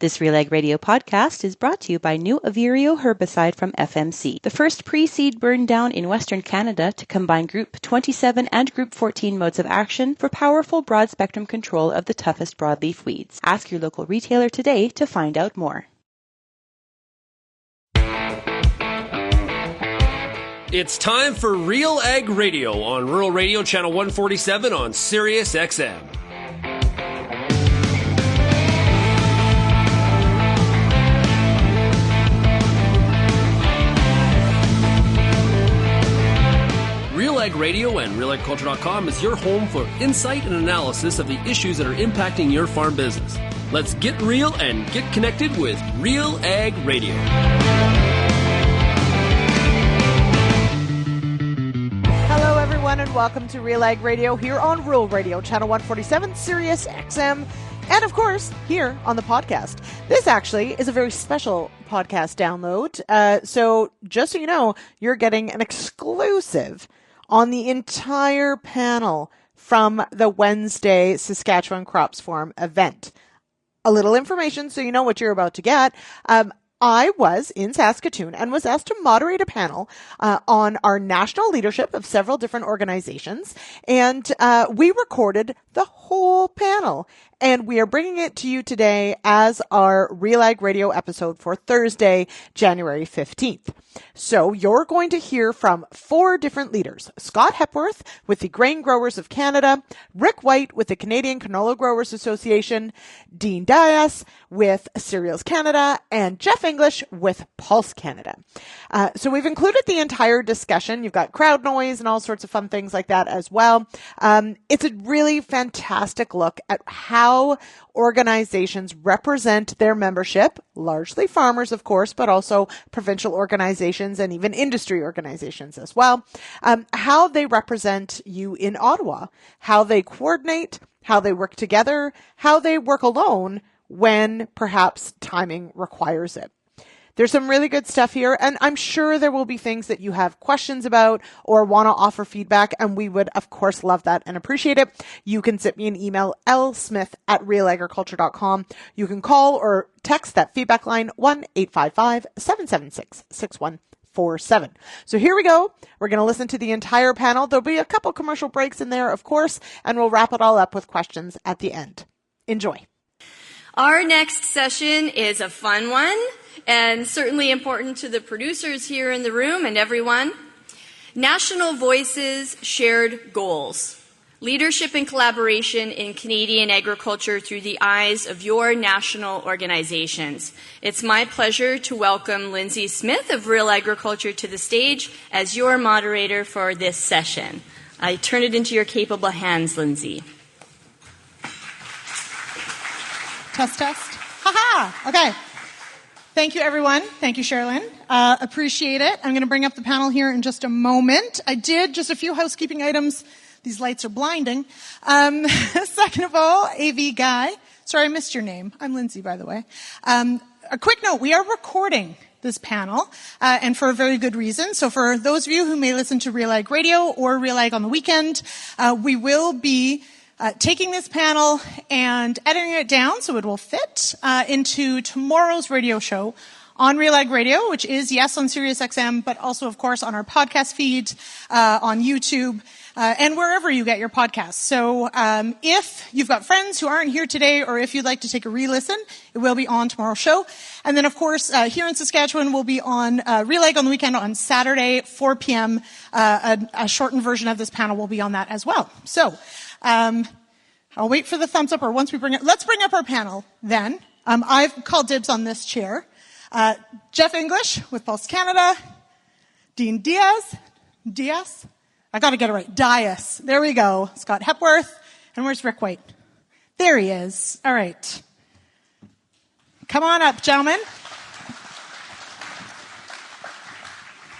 This RealAg Radio podcast is brought to you by new Averio herbicide from FMC, the first pre-seed burn down in Western Canada to combine Group 27 and Group 14 modes of action for powerful broad-spectrum control of the toughest broadleaf weeds. Ask your local retailer today to find out more. It's time for RealAg Radio on Rural Radio Channel 147 on Sirius XM. RealAg Radio and RealAgriculture.com is your home for insight and analysis of the issues that are impacting your farm business. Let's get real and get connected with RealAg Radio. Hello, everyone, and welcome to RealAg Radio here on Rural Radio, Channel 147, Sirius XM, and, of course, here on the podcast. This actually is a very special podcast download. So just so you know, you're getting an exclusive on the entire panel from the Wednesday Saskatchewan Crops Forum event. A little information so you know what you're about to get. I was in Saskatoon and was asked to moderate a panel on our national leadership of several different organizations, and we recorded the whole panel. And we are bringing it to you today as our RealAg Radio episode for Thursday, January 15th. So you're going to hear from 4 different leaders. Scott Hepworth with the Grain Growers of Canada, Rick White with the Canadian Canola Growers Association, Dean Dias with Cereals Canada, and Jeff English with Pulse Canada. So we've included the entire discussion. You've got crowd noise and all sorts of fun things like that as well. It's a really fantastic look at how organizations represent their membership, largely farmers, of course, but also provincial organizations and even industry organizations as well, how they represent you in Ottawa, how they coordinate, how they work together, how they work alone when perhaps timing requires it. There's some really good stuff here, and I'm sure there will be things that you have questions about or want to offer feedback, and we would, of course, love that and appreciate it. You can send me an email, lsmith@realagriculture.com. You can call or text that feedback line, 1-855-776-6147. So here we go. We're going to listen to the entire panel. There'll be a couple commercial breaks in there, of course, and we'll wrap it all up with questions at the end. Enjoy. Our next session is a fun one, and certainly important to the producers here in the room and everyone. National Voices, Shared Goals. Leadership and collaboration in Canadian agriculture through the eyes of your national organizations. It's my pleasure to welcome Lyndsey Smith of RealAgriculture to the stage as your moderator for this session. I turn it into your capable hands, Lyndsey. Test, test. Ha-ha! Okay. Thank you, everyone. Thank you, Sherilyn. Appreciate it. I'm going to bring up the panel here in just a moment. I did just a few housekeeping items. These lights are blinding. Second of all, AV Guy. Sorry, I missed your name. I'm Lyndsey, by the way. A quick note, we are recording this panel, and for a very good reason. So for those of you who may listen to RealAg Radio or RealAg on the weekend, we will be taking this panel and editing it down so it will fit into tomorrow's radio show on RealAg Radio, which is, yes, on Sirius XM, but also, of course, on our podcast feed, on YouTube, and wherever you get your podcasts. So if you've got friends who aren't here today, or if you'd like to take a re-listen, it will be on tomorrow's show. And then, of course, here in Saskatchewan, we'll be on RealAg on the weekend on Saturday, 4 p.m. A shortened version of this panel will be on that as well. So I'll wait for the thumbs up, or once we bring it, let's bring up our panel then. I've called dibs on this chair. Jeff English with Pulse Canada, Dean Dias, I got to get it right, Dias, there we go, Scott Hepworth, and where's Rick White? There he is. All right. Come on up, gentlemen.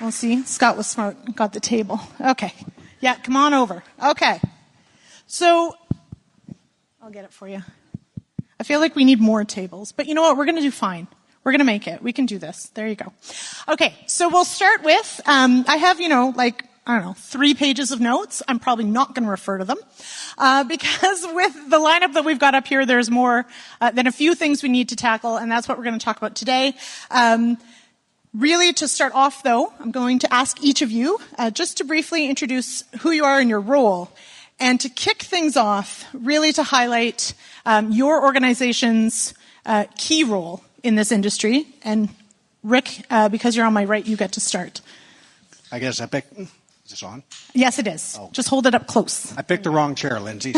We'll see. Scott was smart, got the table. Okay. Yeah, come on over. Okay. So, I'll get it for you. I feel like we need more tables, but you know what? We're going to do fine. We're going to make it. We can do this. There you go. Okay, so we'll start with, I have, 3 pages of notes. I'm probably not going to refer to them because with the lineup that we've got up here, there's more than a few things we need to tackle, and that's what we're going to talk about today. Really, to start off, though, I'm going to ask each of you just to briefly introduce who you are in your role, and to kick things off, really to highlight your organization's key role in this industry. And Rick, because you're on my right, you get to start. I guess I picked... Is this on? Yes, it is. Oh. Just hold it up close. I picked the wrong chair, Lyndsey.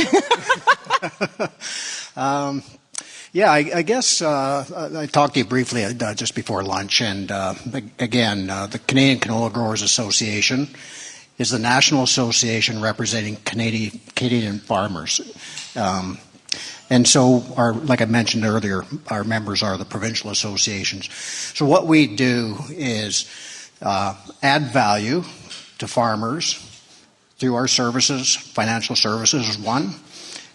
I guess I talked to you briefly just before lunch, and again, the Canadian Canola Growers Association is the national association representing Canadian farmers. And so, like I mentioned earlier, our members are the provincial associations. So what we do is add value to farmers through our services. Financial services is one,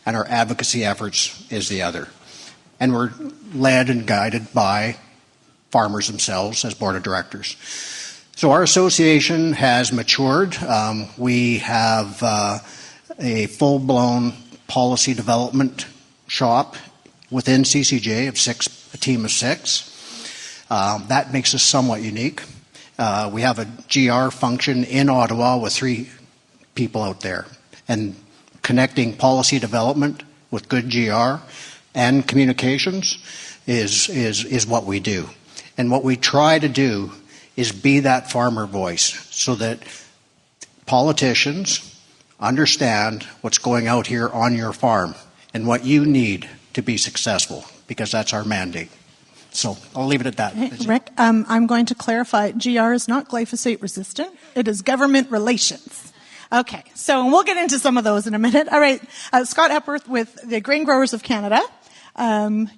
and our advocacy efforts is the other. And we're led and guided by farmers themselves as board of directors. So our association has matured. We have a full-blown policy development shop within CCJ of a team of 6. That makes us somewhat unique. We have a GR function in Ottawa with 3 people out there, and connecting policy development with good GR and communications is what we do. And what we try to do is be that farmer voice so that politicians understand what's going out here on your farm and what you need to be successful, because that's our mandate. So I'll leave it at that. Hey, Rick, I'm going to clarify. GR is not glyphosate resistant. It is government relations. Okay, so we'll get into some of those in a minute. All right, Scott Hepworth with the Grain Growers of Canada.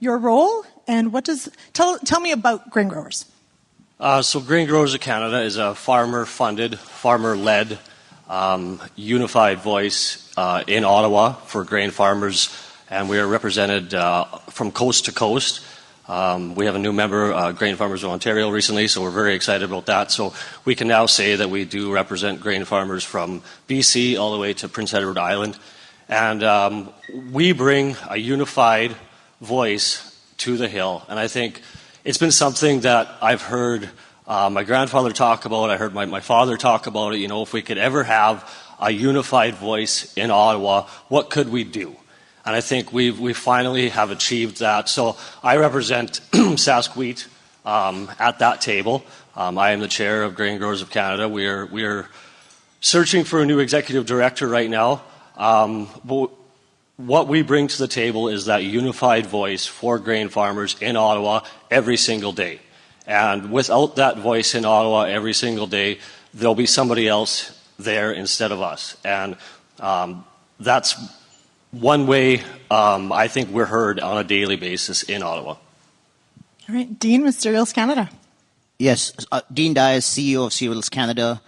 Your role, and tell me about Grain Growers. So Grain Growers of Canada is a farmer-funded, farmer-led, unified voice in Ottawa for grain farmers, and we are represented from coast to coast. We have a new member, Grain Farmers of Ontario, recently, so we're very excited about that. So we can now say that we do represent grain farmers from BC all the way to Prince Edward Island, and we bring a unified voice to the Hill. And I think it's been something that I've heard my grandfather talk about. I heard my father talk about it. You know, if we could ever have a unified voice in Ottawa, what could we do? And I think we finally have achieved that. So I represent Saskatchewan at that table. I am the chair of Grain Growers of Canada. We are searching for a new executive director right now. But what we bring to the table is that unified voice for grain farmers in Ottawa every single day. And without that voice in Ottawa every single day, there'll be somebody else there instead of us. And that's one way I think we're heard on a daily basis in Ottawa. All right, Dean with Cereals Canada. Yes, Dean Dyer, CEO of Cereals Canada.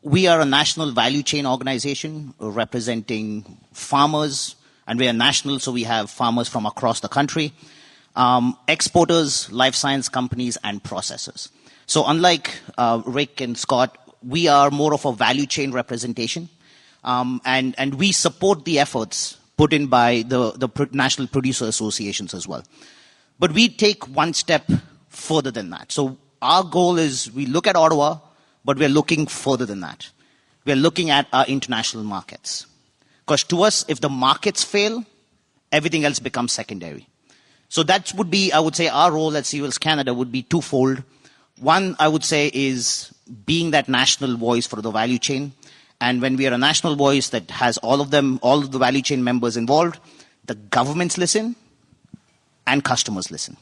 We are a national value chain organization representing farmers, and we are national, so we have farmers from across the country, exporters, life science companies, and processors. So unlike Rick and Scott, we are more of a value chain representation, and we support the efforts put in by the national producer associations as well. But we take one step further than that. So our goal is we look at Ottawa, but we're looking further than that. We're looking at our international markets. Because to us, if the markets fail, everything else becomes secondary. So that would be, I would say, our role at Cereals Canada would be twofold. One, I would say, is being that national voice for the value chain. And when we are a national voice that has all of the value chain members involved, the governments listen and customers listen.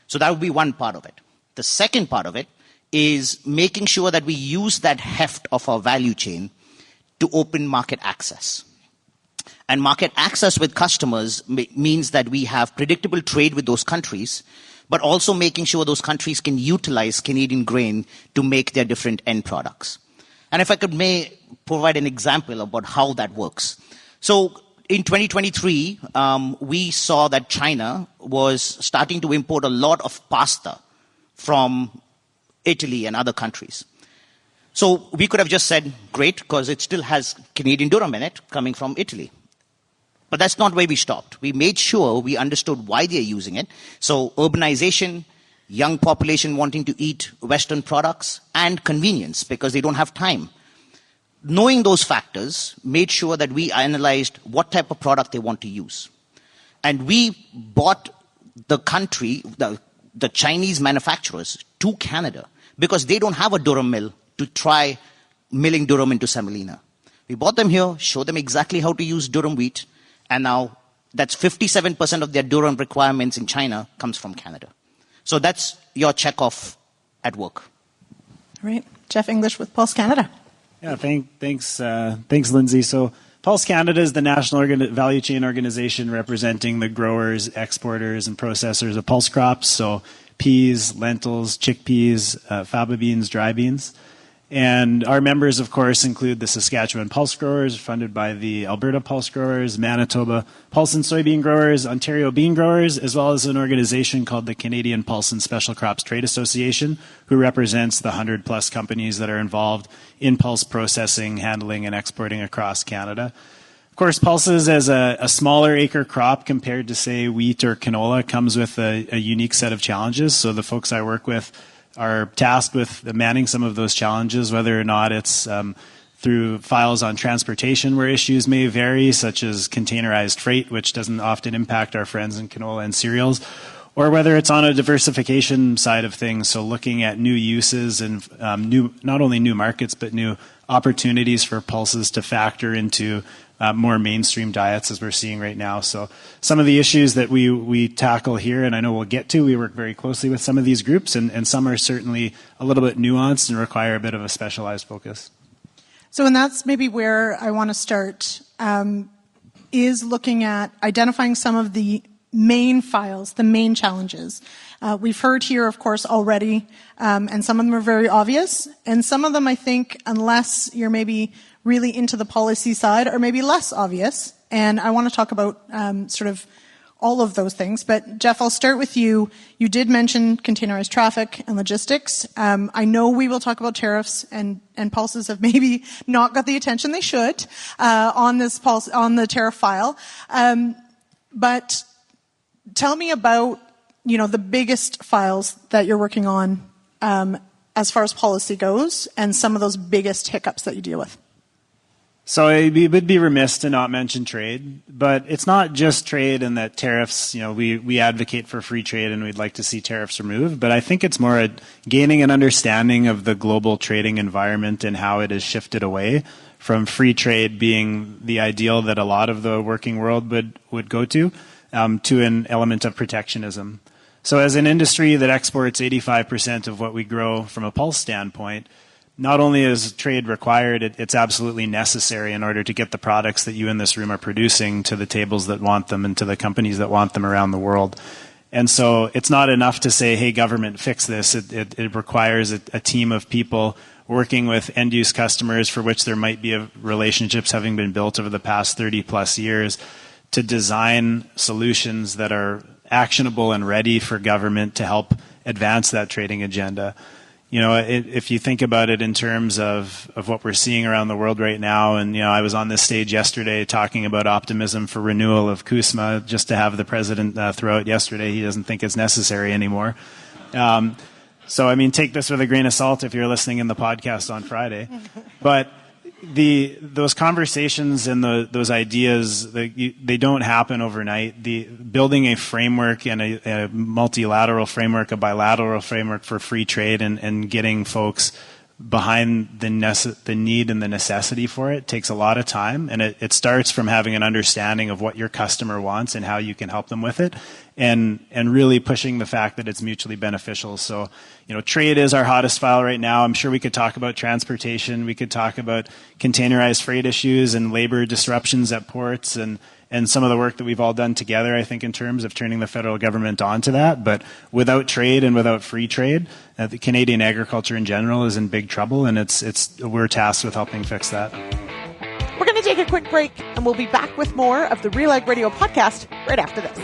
So that would be one part of it. The second part of it is making sure that we use that heft of our value chain to open market access. And market access with customers means that we have predictable trade with those countries, but also making sure those countries can utilize Canadian grain to make their different end products. And if I could provide an example about how that works. So in 2023, we saw that China was starting to import a lot of pasta from Italy and other countries. So we could have just said, great, because it still has Canadian durum in it coming from Italy. But that's not where we stopped. We made sure we understood why they're using it. So urbanization, young population wanting to eat Western products, and convenience because they don't have time. Knowing those factors made sure that we analyzed what type of product they want to use. And we bought the country, the Chinese manufacturers to Canada because they don't have a durum mill to try milling durum into semolina. We bought them here, showed them exactly how to use durum wheat, and now that's 57% of their durum requirements in China comes from Canada. So that's your checkoff at work. All right. Jeff English with Pulse Canada. Yeah, thanks, Lyndsey. So Pulse Canada is the national value chain organization representing the growers, exporters, and processors of pulse crops, so peas, lentils, chickpeas, faba beans, dry beans. And our members, of course, include the Saskatchewan Pulse Growers, funded by the Alberta Pulse Growers, Manitoba Pulse and Soybean Growers, Ontario Bean Growers, as well as an organization called the Canadian Pulse and Special Crops Trade Association, who represents the 100-plus companies that are involved in pulse processing, handling, and exporting across Canada. Of course, pulses as a smaller acre crop compared to, say, wheat or canola comes with a unique set of challenges. So the folks I work with are tasked with manning some of those challenges, whether or not it's through files on transportation where issues may vary, such as containerized freight, which doesn't often impact our friends in canola and cereals, or whether it's on a diversification side of things, so looking at new uses and not only new markets, but new opportunities for pulses to factor into more mainstream diets as we're seeing right now. So some of the issues that we tackle here, and I know we'll get to, we work very closely with some of these groups, and some are certainly a little bit nuanced and require a bit of a specialized focus. So, and that's maybe where I want to start, is looking at identifying some of the main files, the main challenges. We've heard here, of course, already, and some of them are very obvious, and some of them, I think, unless you're maybe really into the policy side, are maybe less obvious. And I want to talk about sort of all of those things. But Jeff, I'll start with you. You did mention containerized traffic and logistics. I know we will talk about tariffs, and pulses have maybe not got the attention they should on the tariff file. But tell me about the biggest files that you're working on as far as policy goes, and some of those biggest hiccups that you deal with. So we would be remiss to not mention trade, but it's not just trade and that tariffs, we advocate for free trade and we'd like to see tariffs removed, but I think it's more gaining an understanding of the global trading environment and how it has shifted away from free trade being the ideal that a lot of the working world would go to an element of protectionism. So as an industry that exports 85% of what we grow from a pulse standpoint, not only is trade required, it's absolutely necessary in order to get the products that you in this room are producing to the tables that want them and to the companies that want them around the world. And so it's not enough to say, hey, government, fix this. It requires a team of people working with end-use customers for which there might be relationships having been built over the past 30-plus years to design solutions that are actionable and ready for government to help advance that trading agenda. If you think about it in terms of what we're seeing around the world right now, and, I was on this stage yesterday talking about optimism for renewal of CUSMA, just to have the president throw out yesterday, he doesn't think it's necessary anymore. So, take this with a grain of salt if you're listening in the podcast on Friday. But those conversations and those ideas, they don't happen overnight. Building a framework and a multilateral framework, a bilateral framework for free trade and getting folks behind the need and the necessity for it takes a lot of time. And it starts from having an understanding of what your customer wants and how you can help them with it, and really pushing the fact that it's mutually beneficial. So, trade is our hottest file right now. I'm sure we could talk about transportation. We could talk about containerized freight issues and labor disruptions at ports and some of the work that we've all done together, I think, in terms of turning the federal government onto that. But without trade and without free trade, the Canadian agriculture in general is in big trouble, and we're tasked with helping fix that. We're going to take a quick break, and we'll be back with more of the RealAg Radio podcast right after this.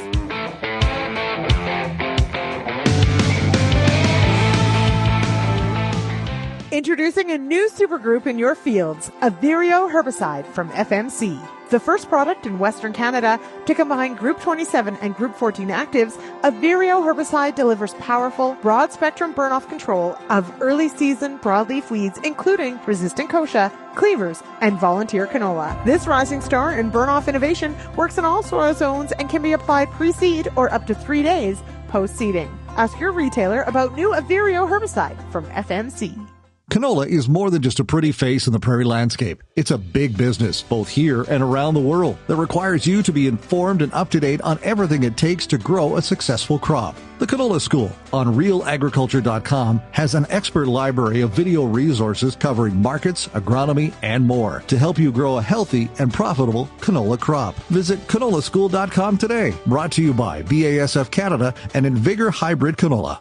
Introducing a new supergroup in your fields, Avireo herbicide from FMC. The first product in Western Canada to combine Group 27 and Group 14 actives, Avireo herbicide delivers powerful, broad-spectrum burn-off control of early-season broadleaf weeds, including resistant kochia, cleavers, and volunteer canola. This rising star in burn-off innovation works in all soil zones and can be applied pre-seed or up to 3 days post-seeding. Ask your retailer about new Avireo herbicide from FMC. Canola is more than just a pretty face in the prairie landscape. It's a big business, both here and around the world, that requires you to be informed and up to date on everything it takes to grow a successful crop. The Canola School on RealAgriculture.com has an expert library of video resources covering markets, agronomy, and more to help you grow a healthy and profitable canola crop. Visit CanolaSchool.com today. Brought to you by BASF Canada and Invigor Hybrid Canola.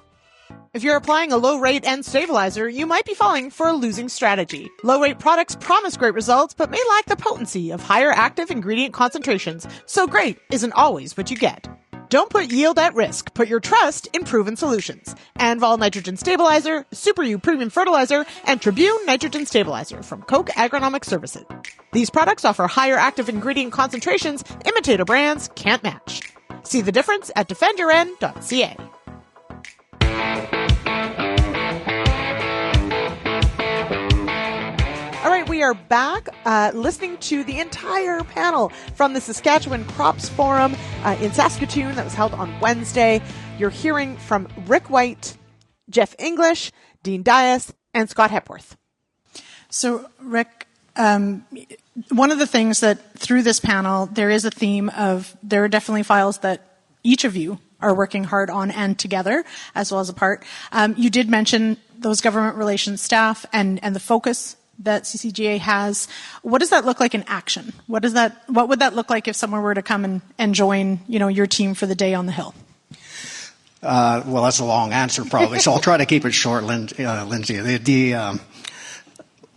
If you're applying a low-rate N stabilizer, you might be falling for a losing strategy. Low-rate products promise great results, but may lack the potency of higher active ingredient concentrations, so great isn't always what you get. Don't put yield at risk. Put your trust in proven solutions. Anvol Nitrogen Stabilizer, Super U Premium Fertilizer, and Tribune Nitrogen Stabilizer from Koch Agronomic Services. These products offer higher active ingredient concentrations imitator brands can't match. See the difference at defendyourn.ca. All right, we are back listening to the entire panel from the Saskatchewan Crops Forum in Saskatoon that was held on Wednesday. You're hearing from Rick White, Jeff English, Dean Dias, and Scott Hepworth. So, Rick, one of the things that through this panel, there is a theme of there are definitely files that each of you are working hard on and together, as well as apart. You did mention those government relations staff and the focus that CCGA has. What does that look like in action? What would that look like if someone were to come and join, your team for the day on the Hill? Well, that's a long answer probably, so I'll try to keep it short, Lyndsey.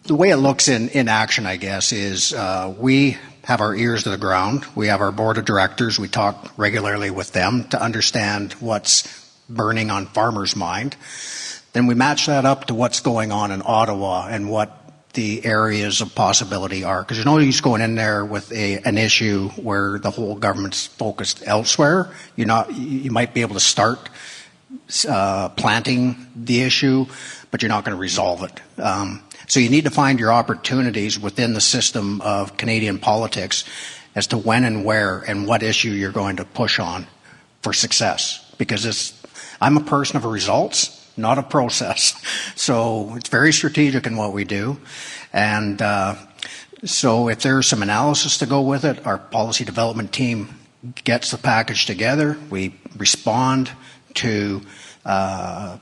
The way it looks in action, I guess, is we have our ears to the ground. We have our board of directors. We talk regularly with them to understand what's burning on farmers' mind. Then we match that up to what's going on in Ottawa and what the areas of possibility are. Because there's no use going in there with an issue where the whole government's focused elsewhere. You might be able to start planting the issue, but you're not going to resolve it. So you need to find your opportunities within the system of Canadian politics as to when and where and what issue you're going to push on for success. Because I'm a person of results, not a process. So it's very strategic in what we do. And so if there's some analysis to go with it, our policy development team gets the package together. We respond to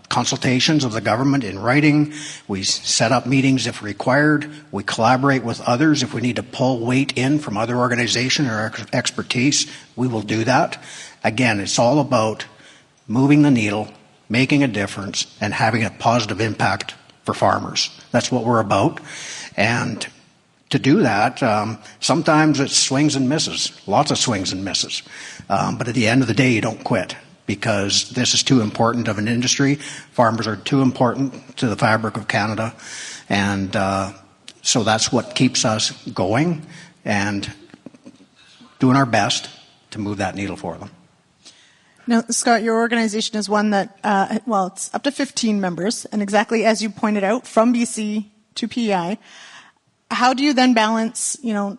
consultations of the government in writing. We set up meetings if required. We collaborate with others. If we need to pull weight in from other organizations or expertise, we will do that. Again, it's all about moving the needle, making a difference, and having a positive impact for farmers. That's what we're about. And to do that, sometimes it swings and misses, lots of swings and misses. But at the end of the day, you don't quit, because this is too important of an industry. Farmers are too important to the fabric of Canada. And so that's what keeps us going and doing our best to move that needle for them. Now, Scott, your organization is one that, it's up to 15 members, and exactly as you pointed out, from BC to PEI. How do you then balance, to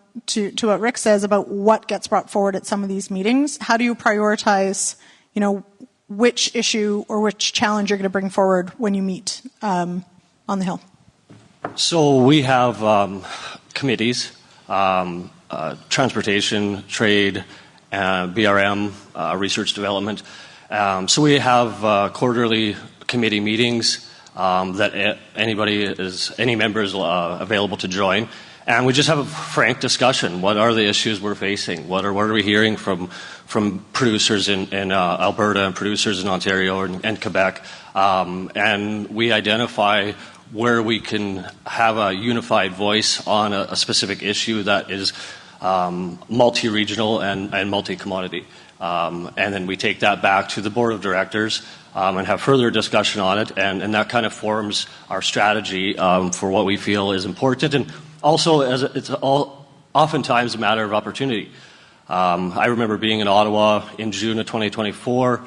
what Rick says about what gets brought forward at some of these meetings? How do you prioritize, which issue or which challenge you're going to bring forward when you meet on the Hill? So we have committees, transportation, trade, BRM, research development. So we have quarterly committee meetings that any member is available to join. And we just have a frank discussion. What are the issues we're facing? What are we hearing from producers in Alberta and producers in Ontario and Quebec? And we identify where we can have a unified voice on a specific issue that is multi-regional and multi-commodity. And then we take that back to the board of directors and have further discussion on it, and that kind of forms our strategy for what we feel is important. And also, it's oftentimes a matter of opportunity. I remember being in Ottawa in June of 2024.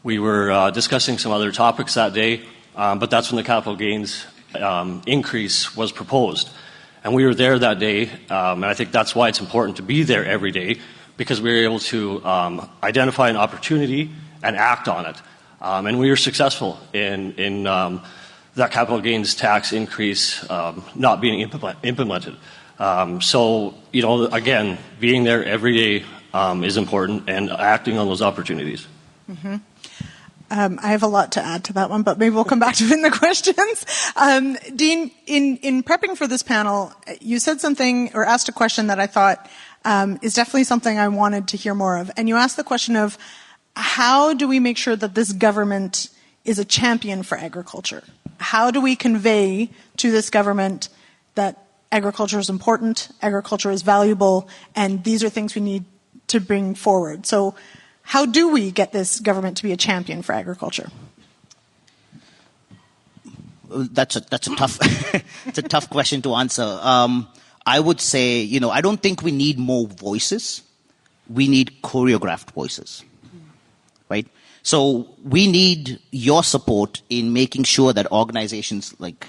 We were discussing some other topics that day, but that's when the capital gains increase was proposed. And we were there that day, and I think that's why it's important to be there every day, because we were able to identify an opportunity and act on it. And we were successful in that capital gains tax increase not being implemented. So, again, being there every day is important, and acting on those opportunities. Mm-hmm. I have a lot to add to that one, but maybe we'll come back to it in the questions. Dean, in prepping for this panel, you said something or asked a question that I thought is definitely something I wanted to hear more of. And you asked the question of, how do we make sure that this government is a champion for agriculture? How do we convey to this government that agriculture is important, agriculture is valuable, and these are things we need to bring forward? So how do we get this government to be a champion for agriculture? That's a tough it's a tough question to answer. I would say, I don't think we need more voices. We need choreographed voices, right? So we need your support in making sure that organizations like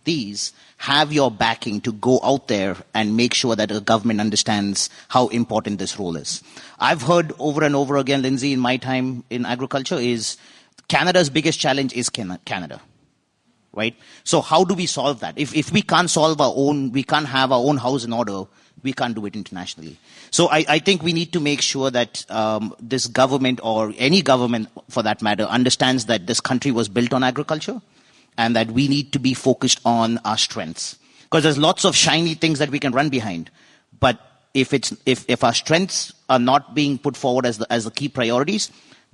these have your backing to go out there and make sure that the government understands how important this role is. I've heard over and over again, Lyndsey, in my time in agriculture, is Canada's biggest challenge is Canada, right? So how do we solve that? If we can't solve we can't have our own house in order, we can't do it internationally. So I think we need to make sure that this government, or any government for that matter, understands that this country was built on agriculture, and that we need to be focused on our strengths. Because there's lots of shiny things that we can run behind. But if our strengths are not being put forward as the key priorities,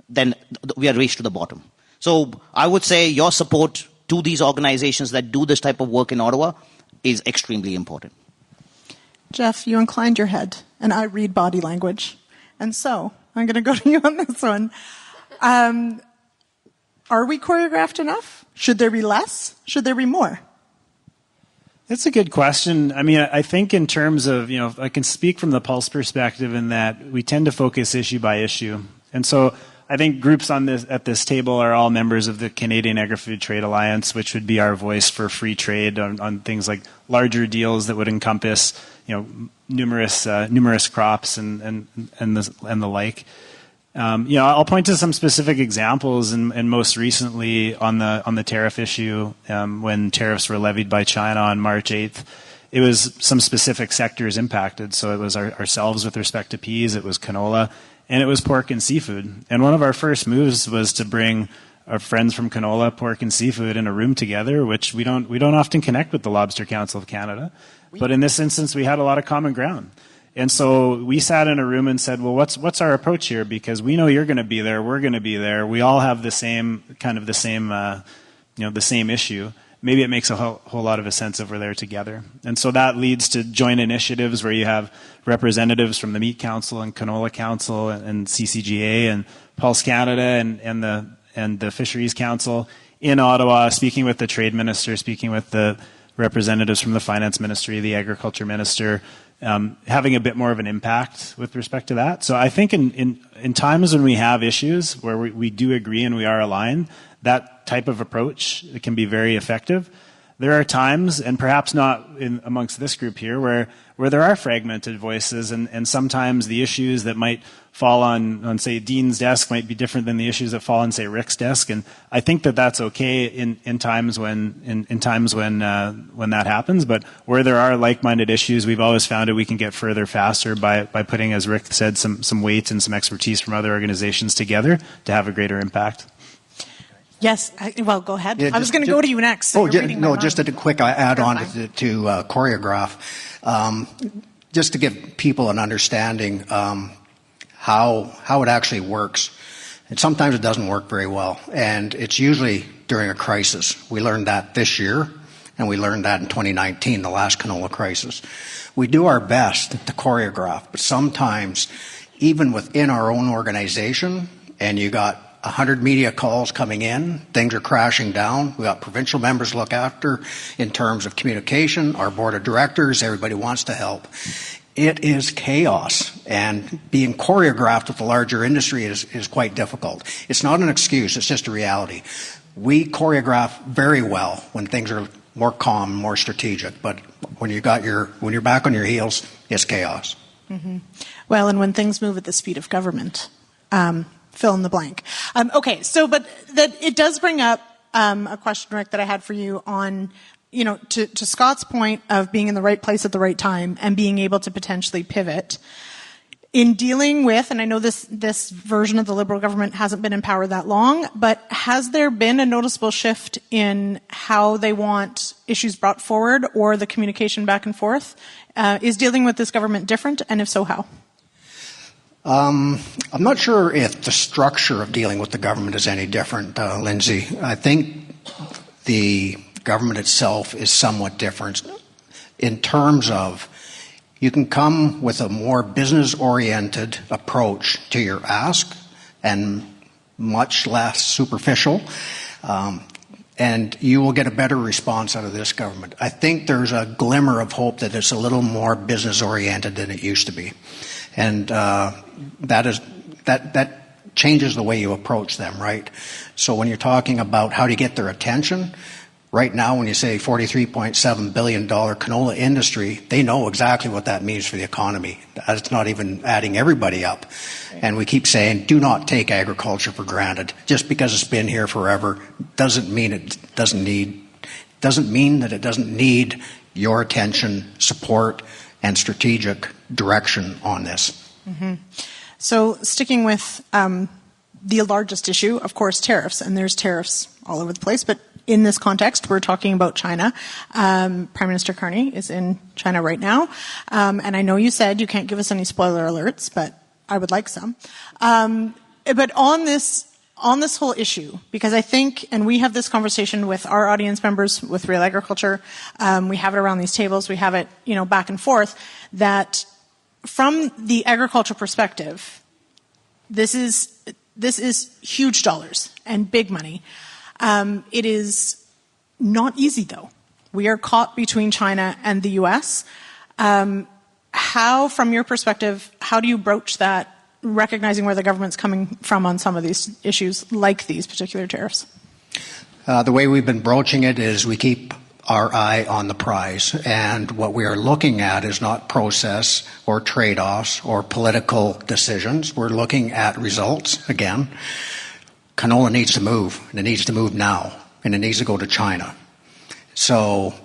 then we are raised to the bottom. So I would say your support to these organizations that do this type of work in Ottawa is extremely important. Jeff, you inclined your head, and I read body language. And so I'm going to go to you on this one. Are we choreographed enough? Should there be less? Should there be more? That's a good question. I mean, I think in terms of, I can speak from the Pulse perspective in that we tend to focus issue by issue. And so I think groups at this table are all members of the Canadian Agri-Food Trade Alliance, which would be our voice for free trade on things like larger deals that would encompass, numerous crops and the like. I'll point to some specific examples, and most recently on the tariff issue, when tariffs were levied by China on March 8th, it was some specific sectors impacted. So it was ourselves with respect to peas, it was canola, and it was pork and seafood. And one of our first moves was to bring our friends from canola, pork, and seafood in a room together, which we don't often connect with the Lobster Council of Canada. But in this instance, we had a lot of common ground. And so we sat in a room and said, well, what's our approach here? Because we know you're going to be there, we're going to be there. We all have the same issue. Maybe it makes a whole lot of a sense if we're there together. And so that leads to joint initiatives where you have representatives from the Meat Council and Canola Council and CCGA and Pulse Canada and the Fisheries Council in Ottawa, speaking with the Trade Minister, speaking with the representatives from the Finance Ministry, the Agriculture Minister, having a bit more of an impact with respect to that. So I think in times when we have issues where we do agree and we are aligned, that type of approach can be very effective. There are times, and perhaps not amongst this group here, where there are fragmented voices, and sometimes the issues that might fall on say Dean's desk might be different than the issues that fall on say Rick's desk, and I think that's okay in times when that happens. But where there are like-minded issues, we've always found that we can get further faster by putting, as Rick said, some weight and some expertise from other organizations together to have a greater impact. Yes. Well, go ahead. Yeah, I was going to go to you next. So just a quick add-on to choreograph. Just to give people an understanding how it actually works. And sometimes it doesn't work very well. And it's usually during a crisis. We learned that this year, and we learned that in 2019, the last canola crisis. We do our best to choreograph, but sometimes even within our own organization, and you got 100 media calls coming in, things are crashing down. We got provincial members to look after in terms of communication, our board of directors, everybody wants to help. It is chaos, and being choreographed with the larger industry is quite difficult. It's not an excuse, it's just a reality. We choreograph very well when things are more calm, more strategic, but when you're back on your heels, it's chaos. Mm-hmm. Well, and when things move at the speed of government, fill in the blank. Okay, so but that it does bring up a question, Rick, that I had for you on, to Scott's point of being in the right place at the right time and being able to potentially pivot. In dealing with, and I know this version of the Liberal government hasn't been in power that long, but has there been a noticeable shift in how they want issues brought forward or the communication back and forth? Is dealing with this government different, and if so, how? I'm not sure if the structure of dealing with the government is any different, Lyndsey. I think the government itself is somewhat different in terms of you can come with a more business-oriented approach to your ask and much less superficial, and you will get a better response out of this government. I think there's a glimmer of hope that it's a little more business-oriented than it used to be. And that changes the way you approach them, right? So when you're talking about how to get their attention, right now when you say $43.7 billion canola industry, they know exactly what that means for the economy. It's not even adding everybody up. And we keep saying, do not take agriculture for granted. Just because it's been here forever doesn't mean that it doesn't need your attention, support, and strategic direction on this. Mm-hmm. So sticking with the largest issue, of course, tariffs, and there's tariffs all over the place, but in this context, we're talking about China. Prime Minister Carney is in China right now, and I know you said you can't give us any spoiler alerts, but I would like some. But on this whole issue, because I think, and we have this conversation with our audience members with Real Agriculture, we have it around these tables, we have it, back and forth, that from the agriculture perspective, this is huge dollars and big money. It is not easy, though. We are caught between China and the U.S. How, from your perspective, how do you broach that, recognizing where the government's coming from on some of these issues, like these particular tariffs? The way we've been broaching it is we keep our eye on the prize, and what we are looking at is not process or trade-offs or political decisions. We're looking at results, again. Canola needs to move, and it needs to move now, and it needs to go to China. So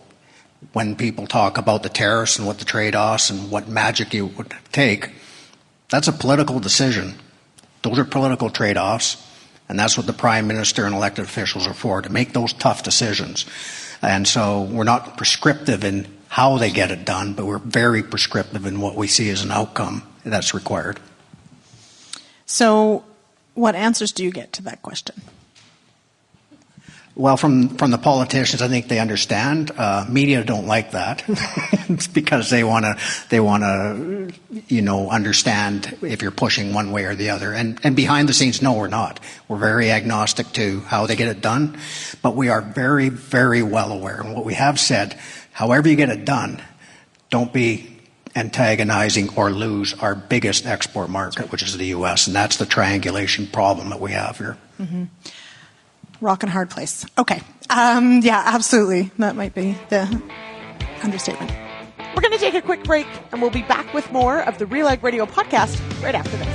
when people talk about the tariffs and what the trade-offs and what magic you would take, that's a political decision. Those are political trade-offs, and that's what the Prime Minister and elected officials are for, to make those tough decisions. And so we're not prescriptive in how they get it done, but we're very prescriptive in what we see as an outcome that's required. So what answers do you get to that question? Well, from the politicians, I think they understand. Media don't like that. It's because they want to understand if you're pushing one way or the other. And behind the scenes, no, we're not. We're very agnostic to how they get it done, but we are very, very well aware. And what we have said, however you get it done, don't be antagonizing or lose our biggest export market, which is the U.S., and that's the triangulation problem that we have here. Mm-hmm. Rock and hard place. Okay. Yeah, absolutely. That might be the understatement. We're going to take a quick break, and we'll be back with more of the RealAg Radio podcast right after this.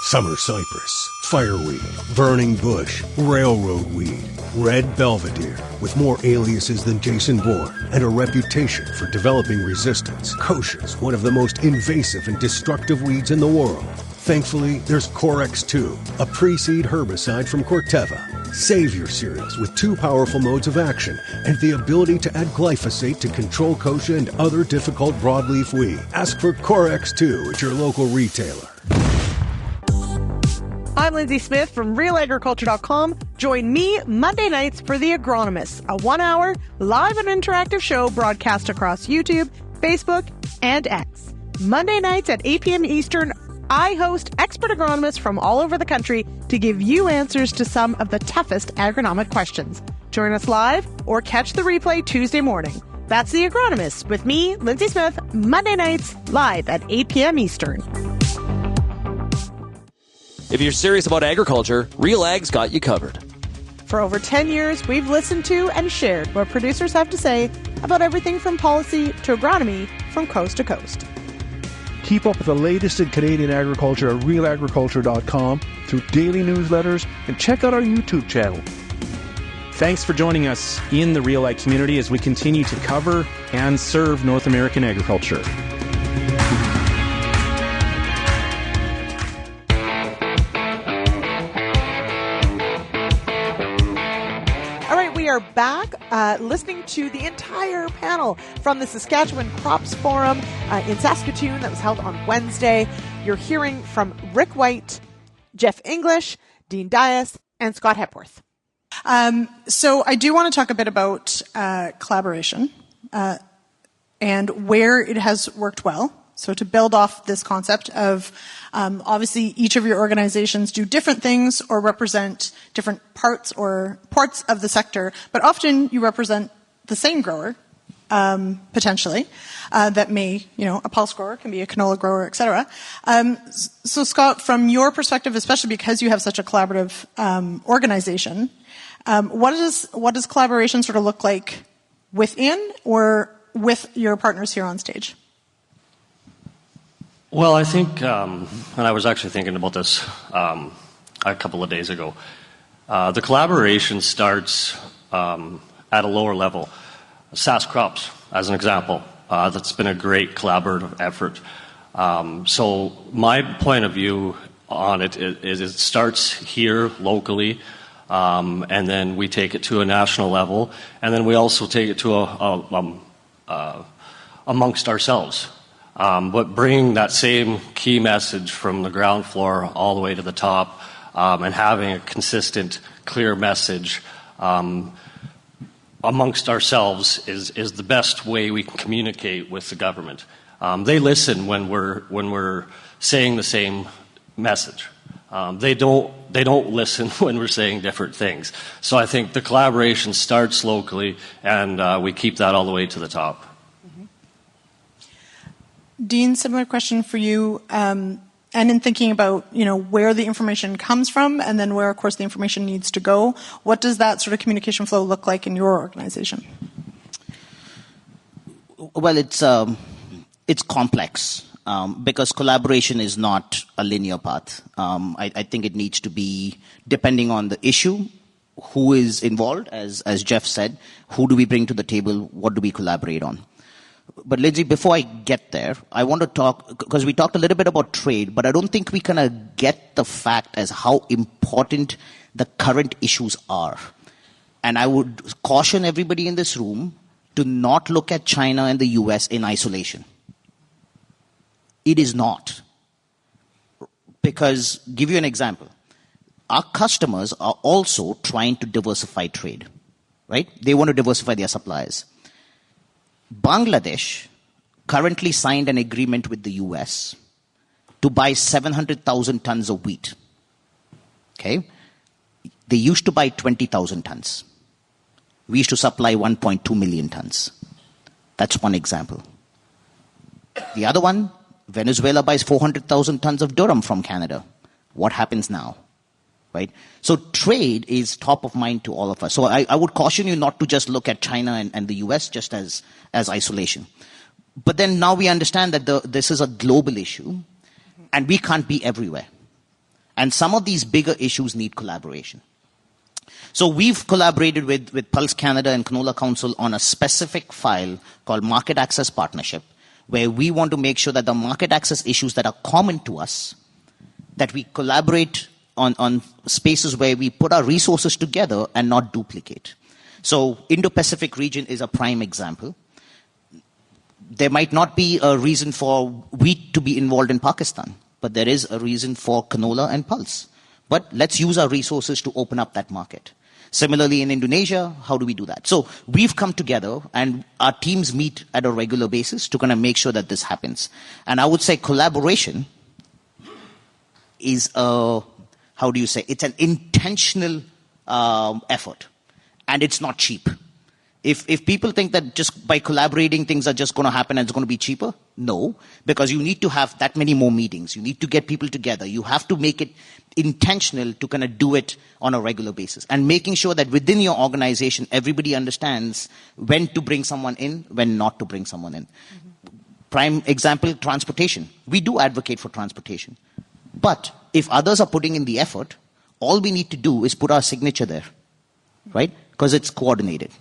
Summer cypress, fireweed, burning bush, railroad weed, red belvedere. With more aliases than Jason Bourne and a reputation for developing resistance, kochia, one of the most invasive and destructive weeds in the world. Thankfully, there's Corex 2, a pre-seed herbicide from Corteva. Save your cereals with 2 powerful modes of action and the ability to add glyphosate to control kochia and other difficult broadleaf weed. Ask for Corex 2 at your local retailer. I'm Lyndsey Smith from RealAgriculture.com. Join me Monday nights for The Agronomists, a 1-hour live and interactive show broadcast across YouTube, Facebook, and X. Monday nights at 8 p.m. Eastern, I host expert agronomists from all over the country to give you answers to some of the toughest agronomic questions. Join us live or catch the replay Tuesday morning. That's The Agronomist with me, Lyndsey Smith, Monday nights live at 8 p.m. Eastern. If you're serious about agriculture, RealAg's got you covered. For over 10 years, we've listened to and shared what producers have to say about everything from policy to agronomy from coast to coast. Keep up with the latest in Canadian agriculture at RealAgriculture.com through daily newsletters and check out our YouTube channel. Thanks for joining us in the RealAg community as we continue to cover and serve North American agriculture. We are back listening to the entire panel from the Saskatchewan Crops Forum in Saskatoon that was held on Wednesday. You're hearing from Rick White, Jeff English, Dean Dias, and Scott Hepworth. So I do want to talk a bit about collaboration and where it has worked well. So to build off this concept of obviously each of your organizations do different things or represent different parts of the sector, but often you represent the same grower, potentially, that may, a pulse grower can be a canola grower, et cetera. So Scott, from your perspective, especially because you have such a collaborative organization, what does collaboration sort of look like within or with your partners here on stage? Well, I think, and I was actually thinking about this a couple of days ago, the collaboration starts at a lower level. Sask Crops, as an example, that's been a great collaborative effort. So my point of view on it is it starts here locally, and then we take it to a national level, and then we also take it to amongst ourselves. But bringing that same key message from the ground floor all the way to the top, and having a consistent, clear message amongst ourselves is the best way we can communicate with the government. They listen when we're saying the same message. They don't listen when we're saying different things. So I think the collaboration starts locally, and we keep that all the way to the top. Dean, similar question for you. And in thinking about, where the information comes from and then where, of course, the information needs to go, what does that sort of communication flow look like in your organization? Well, it's complex because collaboration is not a linear path. I think it needs to be, depending on the issue, who is involved, as Jeff said, who do we bring to the table, what do we collaborate on? But Lyndsey, before I get there, I want to talk, because we talked a little bit about trade, but I don't think we kind of get the fact as how important the current issues are. And I would caution everybody in this room to not look at China and the US in isolation. It is not. Because, give you an example, our customers are also trying to diversify trade, right? They want to diversify their suppliers. Bangladesh currently signed an agreement with the US to buy 700,000 tons of wheat. Okay? They used to buy 20,000 tons. We used to supply 1.2 million tons. That's one example. The other one, Venezuela buys 400,000 tons of durum from Canada. What happens now? Right? So trade is top of mind to all of us. So I would caution you not to just look at China and the US just as isolation. But then now we understand that this is a global issue and we can't be everywhere. And some of these bigger issues need collaboration. So we've collaborated with Pulse Canada and Canola Council on a specific file called Market Access Partnership, where we want to make sure that the market access issues that are common to us, that we collaborate on spaces where we put our resources together and not duplicate. So Indo-Pacific region is a prime example. There might not be a reason for wheat to be involved in Pakistan, but there is a reason for canola and pulse. But let's use our resources to open up that market. Similarly, in Indonesia, how do we do that? So we've come together, and our teams meet at a regular basis to kind of make sure that this happens. And I would say collaboration is it's an intentional effort, and it's not cheap. If people think that just by collaborating things are just going to happen and it's going to be cheaper, no, because you need to have that many more meetings. You need to get people together. You have to make it intentional to kind of do it on a regular basis, and making sure that within your organization, everybody understands when to bring someone in, when not to bring someone in. Mm-hmm. Prime example, transportation. We do advocate for transportation. But if others are putting in the effort, all we need to do is put our signature there, right? Because it's coordinated.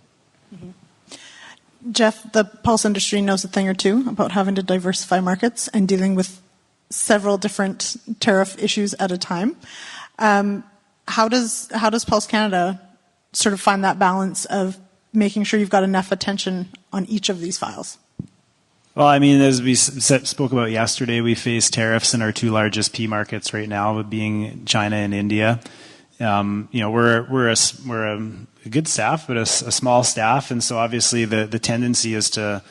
Jeff, the pulse industry knows a thing or two about having to diversify markets and dealing with several different tariff issues at a time. How does Pulse Canada sort of find that balance of making sure you've got enough attention on each of these files? Well, I mean, as we spoke about yesterday, we face tariffs in our two largest P markets right now, being China and India. We're a good staff, but a small staff, and so obviously the tendency is to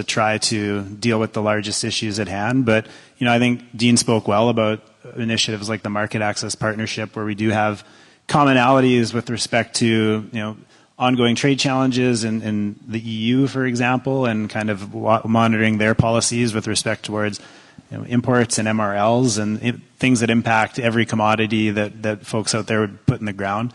try to deal with the largest issues at hand. But I think Dean spoke well about initiatives like the Market Access Partnership, where we do have commonalities with respect to ongoing trade challenges in the EU, for example, and kind of monitoring their policies with respect towards imports and MRLs and things that impact every commodity that folks out there would put in the ground.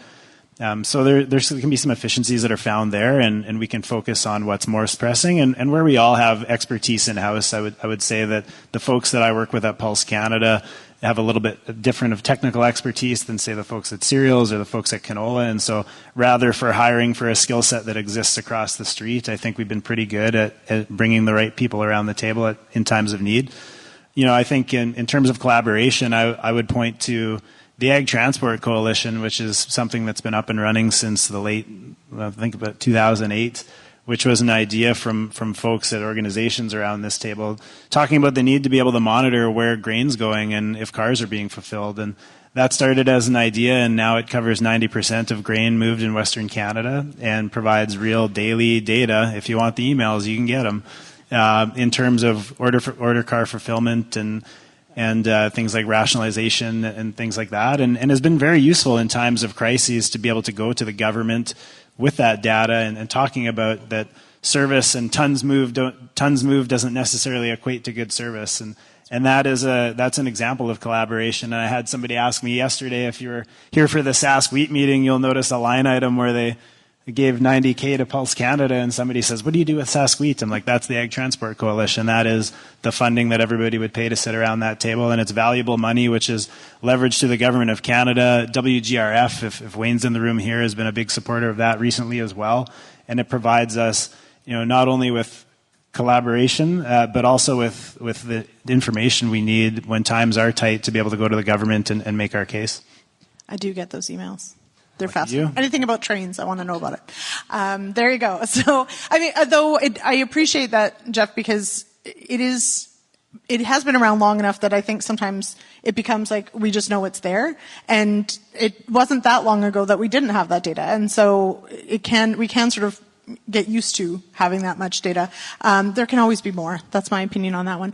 So there can be some efficiencies that are found there, and we can focus on what's most pressing. And where we all have expertise in-house, I would say that the folks that I work with at Pulse Canada have a little bit different of technical expertise than, say, the folks at cereals or the folks at canola. And so rather for hiring for a skill set that exists across the street, I think we've been pretty good at bringing the right people around the table in times of need. I think in terms of collaboration, I would point to the Ag Transport Coalition, which is something that's been up and running since the late, I think about 2008, which was an idea from folks at organizations around this table, talking about the need to be able to monitor where grain's going and if cars are being fulfilled. And that started as an idea, and now it covers 90% of grain moved in Western Canada and provides real daily data. If you want the emails, you can get them. In terms of order car fulfillment and things like rationalization and things like that, and has been very useful in times of crises to be able to go to the government with that data and talking about that service and tons moved doesn't necessarily equate to good service, and that's an example of collaboration. And I had somebody ask me yesterday, if you're here for the Sask Wheat meeting, you'll notice a line item where they gave $90K to Pulse Canada, and somebody says, what do you do with Sask Wheat? I'm like, that's the Ag Transport Coalition. That is the funding that everybody would pay to sit around that table, and it's valuable money, which is leveraged to the Government of Canada. WGRF, if Wayne's in the room here, has been a big supporter of that recently as well, and it provides us, not only with collaboration, but also with the information we need when times are tight to be able to go to the government and make our case. I do get those emails. They're fascinating. Anything about trains, I want to know about it. There you go. So, I mean, I appreciate that, Jeff, because it has been around long enough that I think sometimes it becomes like we just know it's there, and it wasn't that long ago that we didn't have that data, and so we can sort of get used to having that much data. There can always be more. That's my opinion on that one.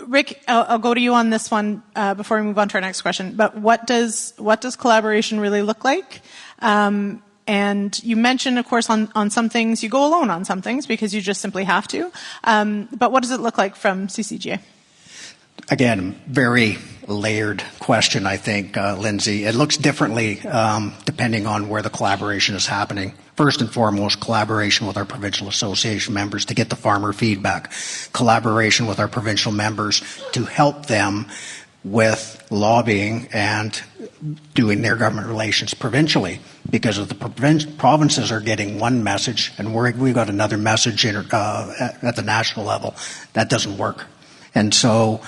Rick, I'll go to you on this one before we move on to our next question. But what does collaboration really look like? And you mentioned, of course, on some things you go alone on some things because you just simply have to. But what does it look like from CCGA? Again, very layered question, I think, Lyndsey. It looks differently depending on where the collaboration is happening. First and foremost, collaboration with our provincial association members to get the farmer feedback. Collaboration with our provincial members to help them with lobbying and doing their government relations provincially, because if the provinces are getting one message and we've got another message at the national level, that doesn't work. And so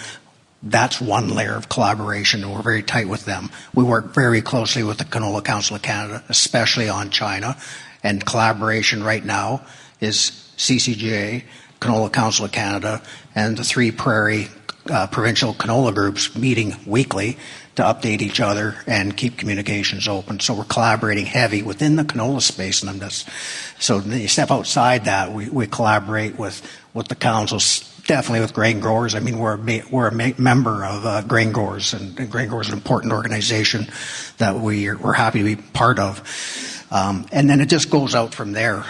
that's one layer of collaboration, and we're very tight with them. We work very closely with the Canola Council of Canada, especially on China, and collaboration right now is CCGA, Canola Council of Canada, and the Three Prairie provincial canola groups meeting weekly to update each other and keep communications open. So we're collaborating heavy within the canola space. And so you step outside that, we collaborate with the councils, definitely with grain growers. I mean, we're a member of Grain Growers, and Grain Growers is an important organization that we're happy to be part of. And then it just goes out from there,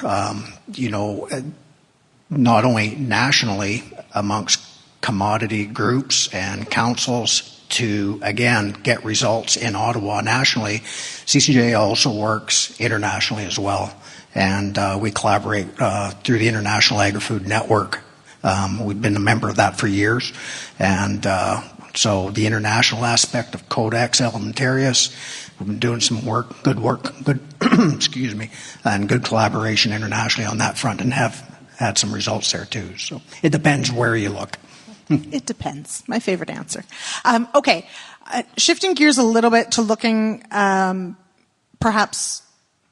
not only nationally amongst commodity groups and councils to, again, get results in Ottawa nationally. CCJ also works internationally as well, and we collaborate through the International Agri-Food Network. We've been a member of that for years, and so the international aspect of Codex Alimentarius, we've been doing some good excuse me, and good collaboration internationally on that front, and have had some results there too. So it depends where you look. It depends. My favorite answer. Okay, shifting gears a little bit to looking perhaps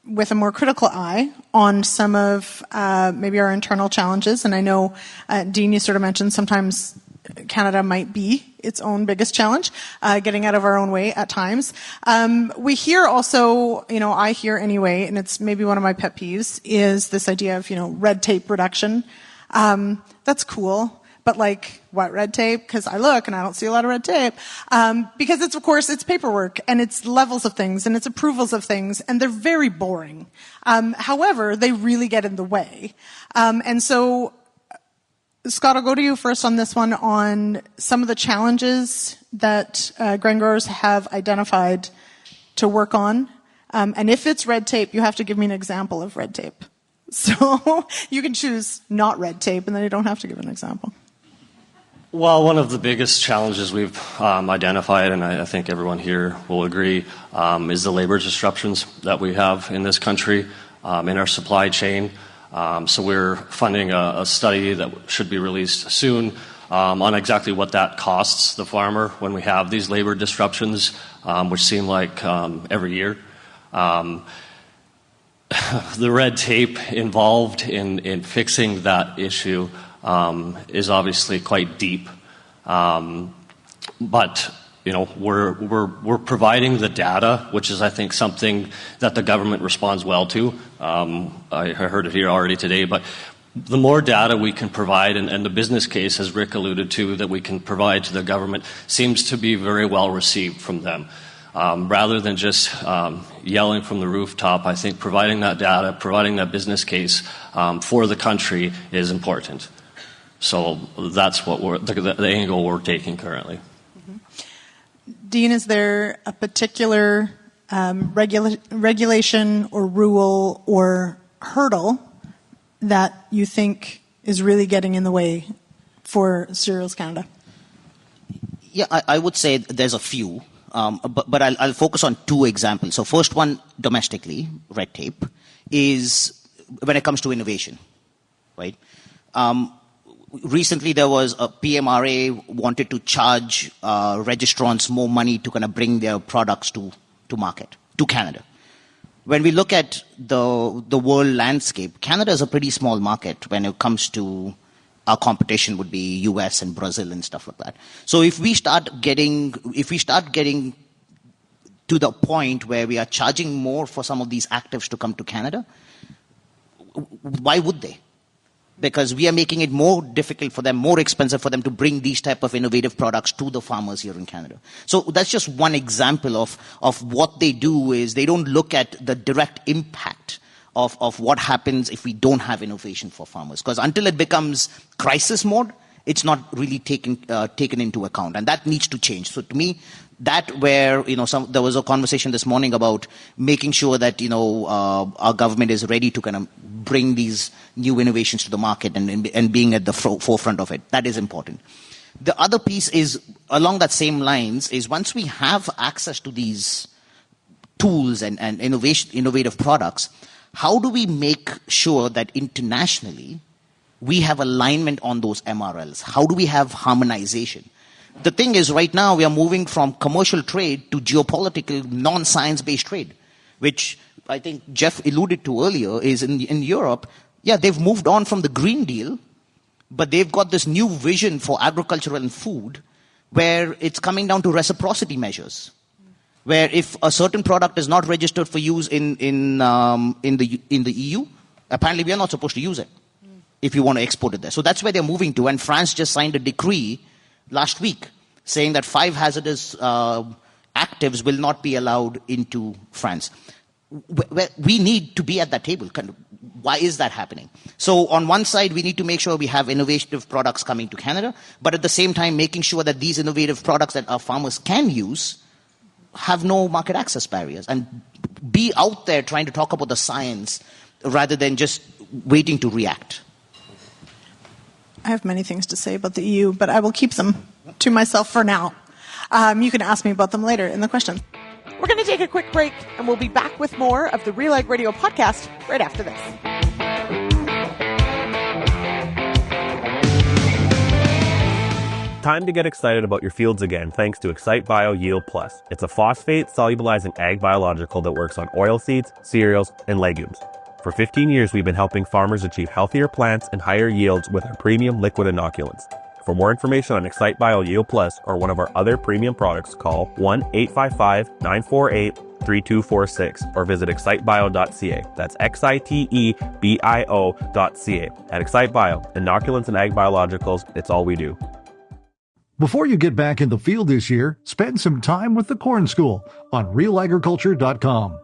with a more critical eye on some of maybe our internal challenges. And I know, Dean, you sort of mentioned sometimes Canada might be its own biggest challenge, getting out of our own way at times. We hear also, I hear anyway, and it's maybe one of my pet peeves, is this idea of, red tape reduction. That's cool. But what red tape? Because I look and I don't see a lot of red tape. Because it's paperwork and it's levels of things and it's approvals of things, and they're very boring. However, they really get in the way. And so, Scott, I'll go to you first on this one, on some of the challenges that grain growers have identified to work on. And if it's red tape, you have to give me an example of red tape. So you can choose not red tape, and then you don't have to give an example. Well, one of the biggest challenges we've identified, and I think everyone here will agree, is the labor disruptions that we have in this country, in our supply chain. So we're funding a study that should be released soon on exactly what that costs the farmer when we have these labor disruptions, which seem like every year. The red tape involved in fixing that issue is obviously quite deep, but we're providing the data, which is, I think, something that the government responds well to. I heard it here already today, but the more data we can provide, and the business case, as Rick alluded to, that we can provide to the government seems to be very well received from them. Rather than just yelling from the rooftop, I think providing that data, providing that business case for the country is important. So that's what the angle we're taking currently. Mm-hmm. Dean, is there a particular regulation or rule or hurdle that you think is really getting in the way for Cereals Canada? Yeah, I would say there's a few. But I'll focus on two examples. So first one, domestically, red tape, is when it comes to innovation, right? Recently there was a PMRA wanted to charge registrants more money to kind of bring their products to market, to Canada. When we look at the world landscape, Canada is a pretty small market when it comes to our competition would be US and Brazil and stuff like that. So if we start getting to the point where we are charging more for some of these actives to come to Canada, why would they? Because we are making it more difficult for them, more expensive for them to bring these type of innovative products to the farmers here in Canada. So that's just one example of what they do is they don't look at the direct impact of what happens if we don't have innovation for farmers. Because until it becomes crisis mode, it's not really taken into account. And that needs to change. So to me, that where, there was a conversation this morning about making sure that, our government is ready to kind of bring these new innovations to the market and being at the forefront of it. That is important. The other piece is, along that same lines, is once we have access to these tools and innovative products, how do we make sure that internationally we have alignment on those MRLs? How do we have harmonization? The thing is, right now we are moving from commercial trade to geopolitical, non-science-based trade, which I think Jeff alluded to earlier is in Europe. Yeah, they've moved on from the Green Deal, but they've got this new vision for agriculture and food where it's coming down to reciprocity measures, where if a certain product is not registered for use in the EU, apparently we are not supposed to use it if you want to export it there. So that's where they're moving to. And France just signed a decree last week saying that 5 hazardous actives will not be allowed into France. We need to be at that table. Why is that happening? So on one side, we need to make sure we have innovative products coming to Canada, but at the same time, making sure that these innovative products that our farmers can use have no market access barriers, and be out there trying to talk about the science rather than just waiting to react. I have many things to say about the EU, but I will keep them to myself for now. You can ask me about them later in the questions. We're going to take a quick break, and we'll be back with more of the RealAg Radio podcast right after this. Time to get excited about your fields again thanks to Excite Bio Yield Plus. It's a phosphate-solubilizing ag biological that works on oilseeds, cereals, and legumes. For 15 years, we've been helping farmers achieve healthier plants and higher yields with our premium liquid inoculants. For more information on Excite Bio Yield Plus or one of our other premium products, call 1-855-948-3246 or visit excitebio.ca. That's XITEBIO.ca. At Excite Bio, inoculants and ag biologicals, it's all we do. Before you get back in the field this year, spend some time with the Corn School on RealAgriculture.com.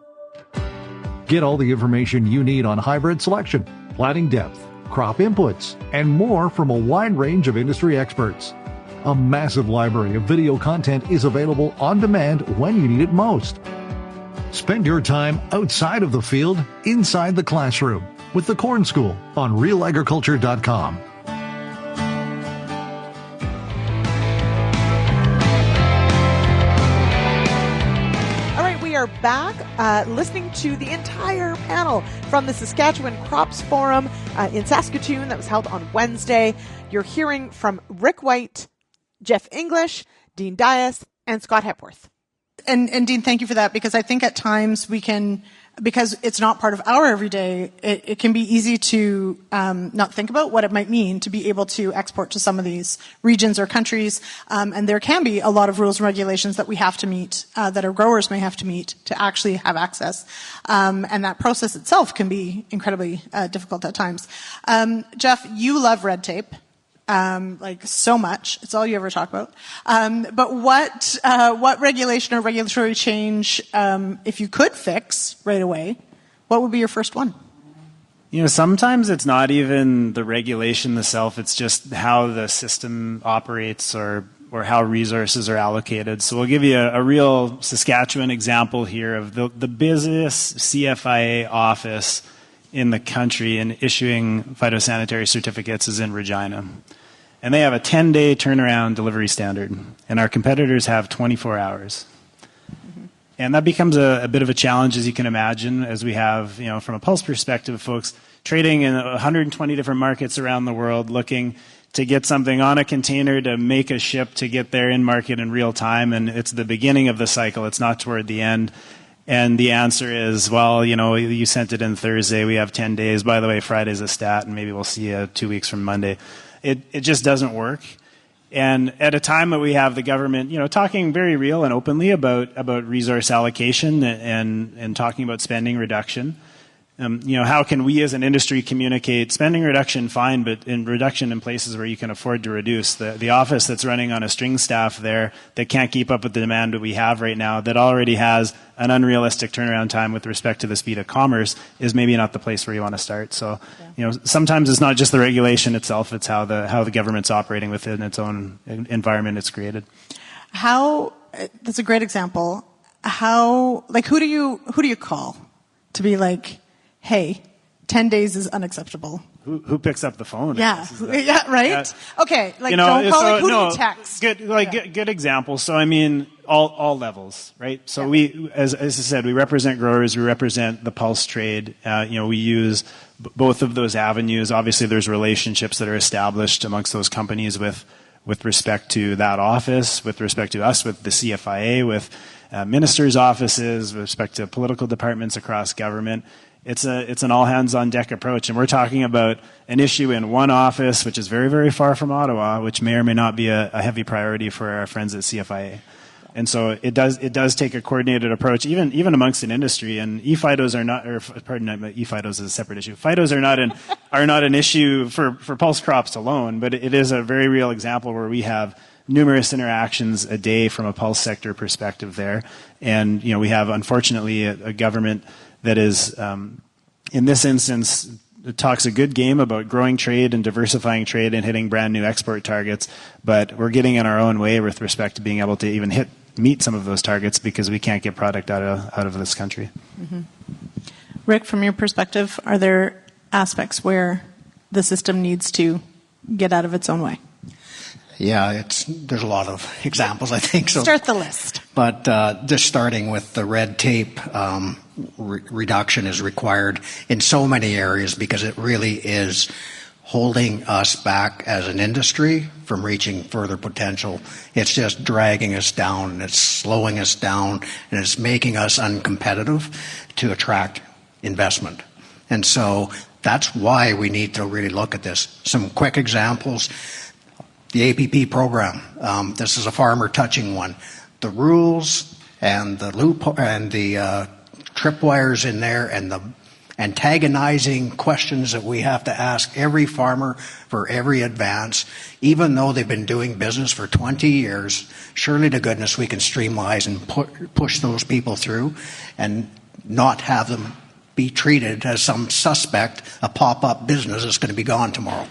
Get all the information you need on hybrid selection, planting depth, crop inputs, and more from a wide range of industry experts. A massive library of video content is available on demand when you need it most. Spend your time outside of the field, inside the classroom, with the Corn School on RealAgriculture.com. We are back listening to the entire panel from the Saskatchewan Crops Forum in Saskatoon that was held on Wednesday. You're hearing from Rick White, Jeff English, Dean Dias, and Scott Hepworth. And Dean, thank you for that, because I think at times we can, because it's not part of our everyday, it can be easy to not think about what it might mean to be able to export to some of these regions or countries. And there can be a lot of rules and regulations that we have to meet, that our growers may have to meet to actually have access. And that process itself can be incredibly difficult at times. Jeff, you love red tape. Like so much. It's all you ever talk about. But what regulation or regulatory change, if you could fix right away, what would be your first one? You know, sometimes it's not even the regulation itself. It's just how the system operates or how resources are allocated. So we'll give you a real Saskatchewan example here of the busiest CFIA office in the country in issuing phytosanitary certificates is in Regina. And they have a 10-day turnaround delivery standard, and our competitors have 24 hours. Mm-hmm. And that becomes a bit of a challenge, as you can imagine, as we have, you know, from a Pulse perspective, folks trading in 120 different markets around the world looking to get something on a container to make a ship to get there in market in real time, and it's the beginning of the cycle. It's not toward the end. And the answer is, well, you know, you sent it in Thursday. We have 10 days. By the way, Friday's a stat, and maybe we'll see you 2 weeks from Monday. It just doesn't work. And at a time that we have the government, you know, talking very real and openly about resource allocation and talking about spending reduction, you know, how can we as an industry communicate spending reduction, fine, but in reduction in places where you can afford to reduce? The office that's running on a string staff there that can't keep up with the demand that we have right now, that already has an unrealistic turnaround time with respect to the speed of commerce, is maybe not the place where you want to start. So, you know, sometimes it's not just the regulation itself, it's how the government's operating within its own environment it's created. That's a great example. Who do you call to be like, hey, 10 days is unacceptable? Who picks up the phone? Yeah, right? Okay, like, you know, don't call, who do you text? Good example. So, I mean, all levels, right? So we, as I said, we represent growers, we represent the pulse trade. You know, we use both of those avenues. Obviously, there's relationships that are established amongst those companies with respect to that office, with respect to us, with the CFIA, with ministers' offices, with respect to political departments across government. It's an all-hands-on-deck approach, and we're talking about an issue in one office, which is very, very far from Ottawa, which may or may not be a heavy priority for our friends at CFIA. And so it does take a coordinated approach, even amongst an industry. And e-phytos are not, or pardon me, e-phytos is a separate issue. Phytos are not an issue for pulse crops alone, but it is a very real example where we have numerous interactions a day from a pulse sector perspective there. And we have, unfortunately, a government that is, in this instance, it talks a good game about growing trade and diversifying trade and hitting brand new export targets, but we're getting in our own way with respect to being able to even meet some of those targets because we can't get product out of this country. Mm-hmm. Rick, from your perspective, are there aspects where the system needs to get out of its own way? Yeah, there's a lot of examples, I think. So, start the list. But just starting with the red tape reduction is required in so many areas because it really is holding us back as an industry from reaching further potential. It's just dragging us down, and it's slowing us down, and it's making us uncompetitive to attract investment. And so that's why we need to really look at this. Some quick examples. The APP program, this is a farmer touching one. The rules and the loop and the tripwires in there and the antagonizing questions that we have to ask every farmer for every advance, even though they've been doing business for 20 years, surely to goodness we can streamline and push those people through and not have them be treated as some suspect, a pop-up business that's going to be gone tomorrow.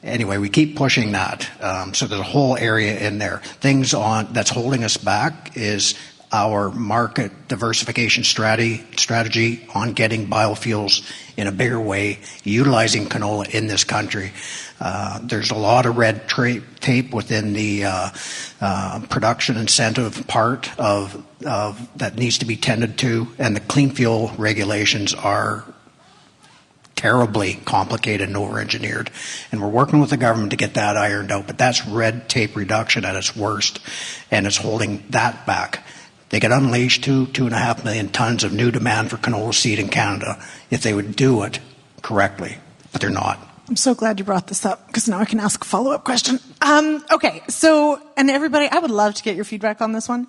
Anyway, we keep pushing that. So there's a whole area in there. Things that's holding us back is our market diversification strategy on getting biofuels in a bigger way, utilizing canola in this country. There's a lot of red tape within the production incentive part of that needs to be tended to, and the clean fuel regulations are terribly complicated and over-engineered. And we're working with the government to get that ironed out, but that's red tape reduction at its worst, and it's holding that back. They could unleash 2.5 million tons of new demand for canola seed in Canada if they would do it correctly, but they're not. I'm so glad you brought this up because now I can ask a follow-up question. Okay, so, and everybody, I would love to get your feedback on this one.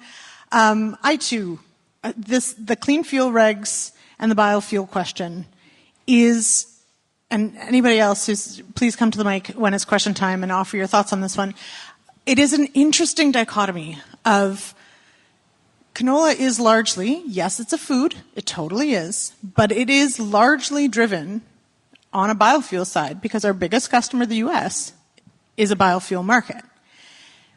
I too, the clean fuel regs and the biofuel question is, and anybody else please come to the mic when it's question time and offer your thoughts on this one. It is an interesting dichotomy of canola is largely, yes, it's a food, it totally is, but it is largely driven on a biofuel side because our biggest customer, the U.S., is a biofuel market.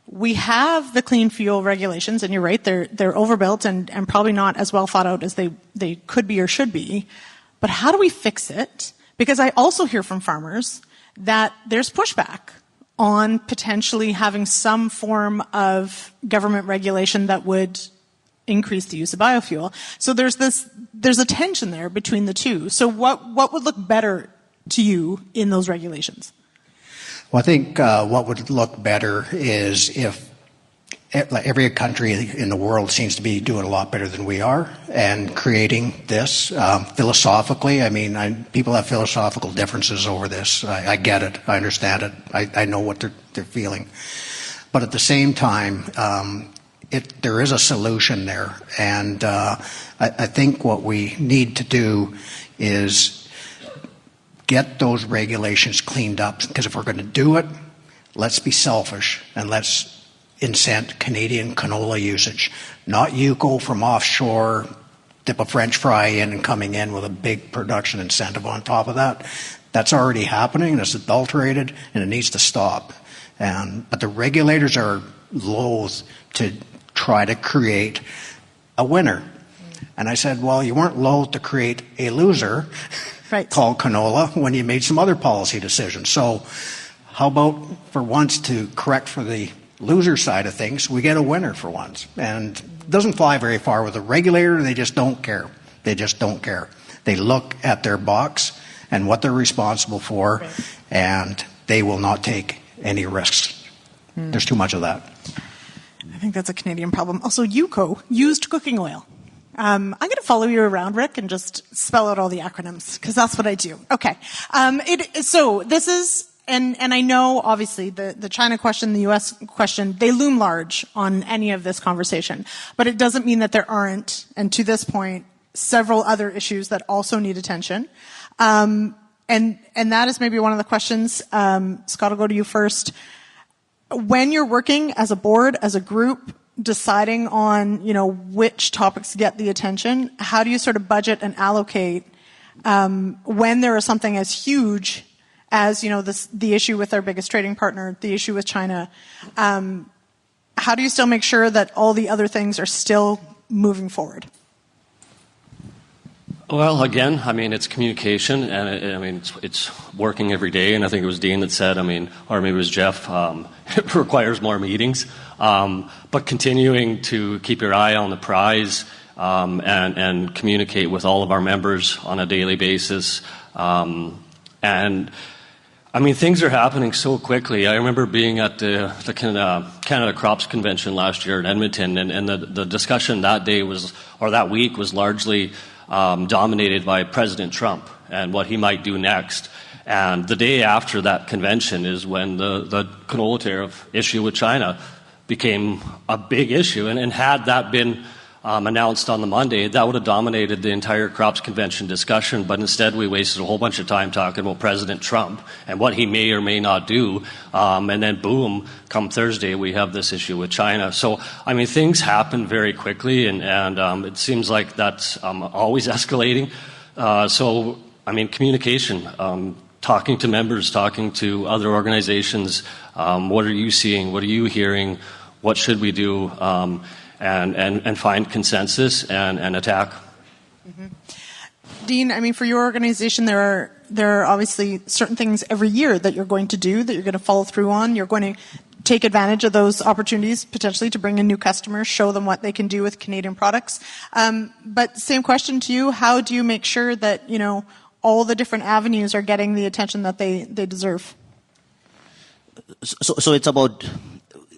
We have the clean fuel regulations, and you're right, they're overbuilt and probably not as well thought out as they could be or should be. But how do we fix it? Because I also hear from farmers that there's pushback on potentially having some form of government regulation that would increase the use of biofuel. So there's a tension there between the two. So what would look better to you in those regulations? Well, I think what would look better is if every country in the world seems to be doing a lot better than we are and creating this philosophically. I mean, people have philosophical differences over this. I get it. I understand it. I know what they're feeling. But at the same time, there is a solution there. And I think what we need to do is get those regulations cleaned up. Because if we're going to do it, let's be selfish and let's incent Canadian canola usage. Not you go from offshore, dip a French fry in and coming in with a big production incentive on top of that. That's already happening and it's adulterated and it needs to stop. But the regulators are loath to try to create a winner. And I said, well, you weren't loath to create a loser called canola when you made some other policy decisions. So how about for once to correct for the loser side of things, we get a winner for once. And it doesn't fly very far with a regulator. They just don't care. They just don't care. They look at their box and what they're responsible for, and they will not take any risks. There's too much of that. I think that's a Canadian problem. Also, UCO, used cooking oil. I'm going to follow you around, Rick, and just spell out all the acronyms, because that's what I do. Okay. So this is, and I know, obviously, the China question, the U.S. question, they loom large on any of this conversation. But it doesn't mean that there aren't, and to this point, several other issues that also need attention. And that is maybe one of the questions. Scott, I'll go to you first. When you're working as a board, as a group, deciding on, which topics get the attention, how do you sort of budget and allocate when there is something as huge as, the issue with our biggest trading partner, the issue with China? How do you still make sure that all the other things are still moving forward? Well, again, it's communication, and it's working every day. And I think it was Dean that said, or maybe it was Jeff, it requires more meetings. But continuing to keep your eye on the prize and communicate with all of our members on a daily basis. Things are happening so quickly. I remember being at the Canada Crops Convention last year in Edmonton, and the discussion that day that week was largely dominated by President Trump and what he might do next. And the day after that convention is when the canola tariff issue with China became a big issue. And had that been announced on the Monday, that would have dominated the entire crops convention discussion. But instead, we wasted a whole bunch of time talking about President Trump and what he may or may not do. And then, boom, come Thursday, we have this issue with China. So, things happen very quickly, and it seems like that's always escalating. Communication, talking to members, talking to other organizations. What are you seeing? What are you hearing? What should we do? And find consensus and attack. Mm-hmm. Dean, for your organization, there are obviously certain things every year that you're going to do, that you're going to follow through on. You're going to take advantage of those opportunities potentially to bring in new customers, show them what they can do with Canadian products. But same question to you: how do you make sure that all the different avenues are getting the attention that they deserve? So it's about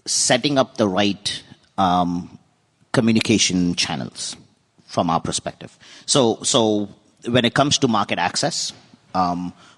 setting up the right communication channels from our perspective. So when it comes to market access,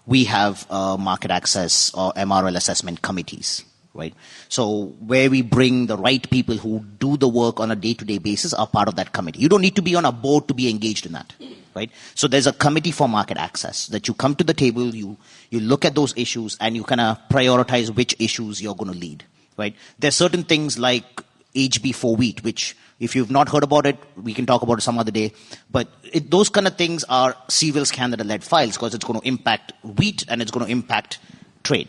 we have market access or MRL assessment committees, right? So where we bring the right people who do the work on a day-to-day basis are part of that committee. You don't need to be on a board to be engaged in that, right? So there's a committee for market access that you come to the table, you look at those issues, and you kind of prioritize which issues you're going to lead, right? There's certain things like HB4 wheat, which if you've not heard about it, we can talk about it some other day. But those kind of things are Cereals Canada-led files because it's going to impact wheat and it's going to impact trade.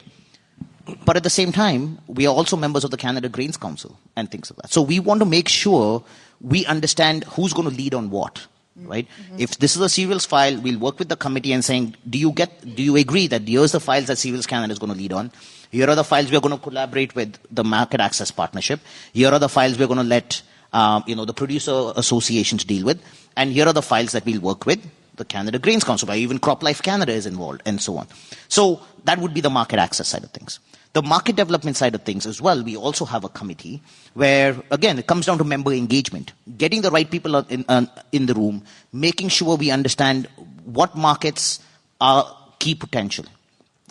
But at the same time, we are also members of the Canada Grains Council and things like that. So we want to make sure we understand who's going to lead on what, right? Mm-hmm. If this is a cereals file, we'll work with the committee and saying, do you agree that here's the files that Cereals Canada is going to lead on? Here are the files we're going to collaborate with the Market Access Partnership. Here are the files we're going to let the producer associations deal with. And here are the files that we'll work with the Canada Grains Council, where even CropLife Canada is involved, and so on. So that would be the market access side of things. The market development side of things as well, we also have a committee where, again, it comes down to member engagement. Getting the right people in the room, making sure we understand what markets are key potential,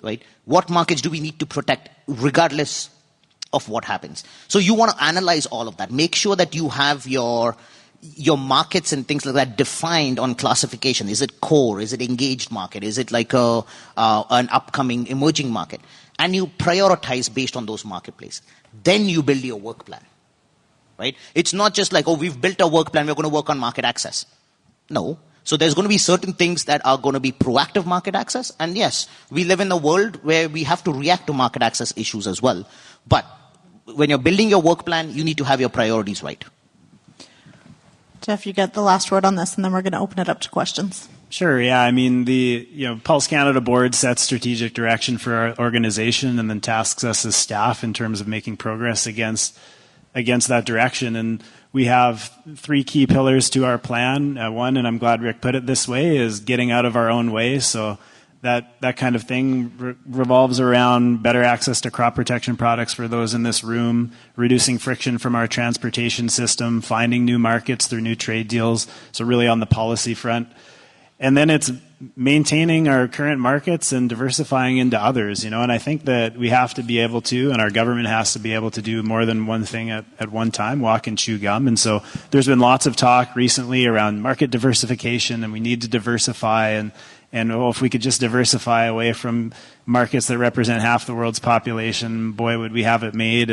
right? What markets do we need to protect regardless of what happens? So you want to analyze all of that. Make sure that you have your markets and things like that defined on classification. Is it core? Is it engaged market? Is it like an upcoming emerging market? And you prioritize based on those marketplaces. Then you build your work plan, right? It's not just like, we've built a work plan, we're going to work on market access. No. So there's going to be certain things that are going to be proactive market access. And yes, we live in a world where we have to react to market access issues as well. But when you're building your work plan, you need to have your priorities right. Jeff, you get the last word on this, and then we're going to open it up to questions. Sure, yeah. The Pulse Canada board sets strategic direction for our organization and then tasks us as staff in terms of making progress against that direction. And we have 3 key pillars to our plan. One, and I'm glad Rick put it this way, is getting out of our own way. So that kind of thing revolves around better access to crop protection products for those in this room, reducing friction from our transportation system, finding new markets through new trade deals, so really on the policy front. And then it's maintaining our current markets and diversifying into others, and I think that we have to be able to, and our government has to be able to do more than one thing at one time, walk and chew gum. And so there's been lots of talk recently around market diversification, and we need to diversify, and if we could just diversify away from markets that represent half the world's population, boy, would we have it made.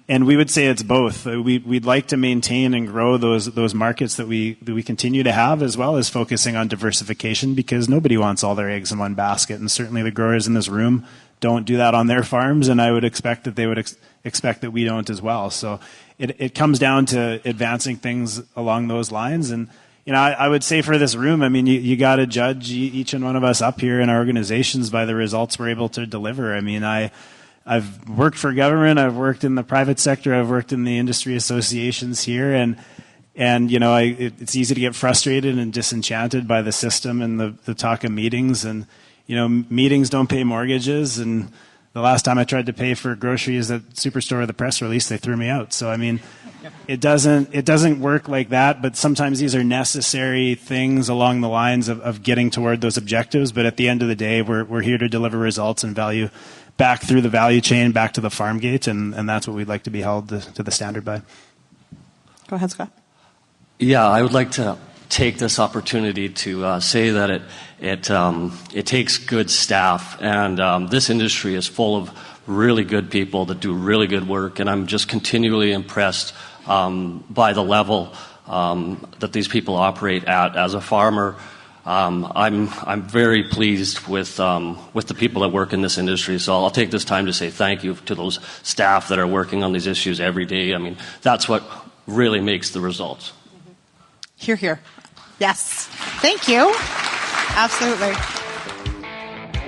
And we would say it's both. We'd like to maintain and grow those markets that we continue to have, as well as focusing on diversification, because nobody wants all their eggs in one basket, and certainly the growers in this room don't do that on their farms, and I would expect that they would expect that we don't as well. So it comes down to advancing things along those lines. And I would say for this room, you got to judge each and one of us up here in our organizations by the results we're able to deliver. I've worked for government, I've worked in the private sector, I've worked in the industry associations here, and it's easy to get frustrated and disenchanted by the system and the talk of meetings, and meetings don't pay mortgages, and the last time I tried to pay for groceries at Superstore with a press release, they threw me out. So it doesn't work like that, but sometimes these are necessary things along the lines of getting toward those objectives. But at the end of the day, we're here to deliver results and value back through the value chain, back to the farm gate, and that's what we'd like to be held to the standard by. Go ahead, Scott. Yeah, I would like to take this opportunity to say that it takes good staff, and this industry is full of really good people that do really good work, and I'm just continually impressed by the level that these people operate at. As a farmer, I'm very pleased with the people that work in this industry. So I'll take this time to say thank you to those staff that are working on these issues every day. That's what really makes the results. Hear, hear. Yes. Thank you. Absolutely.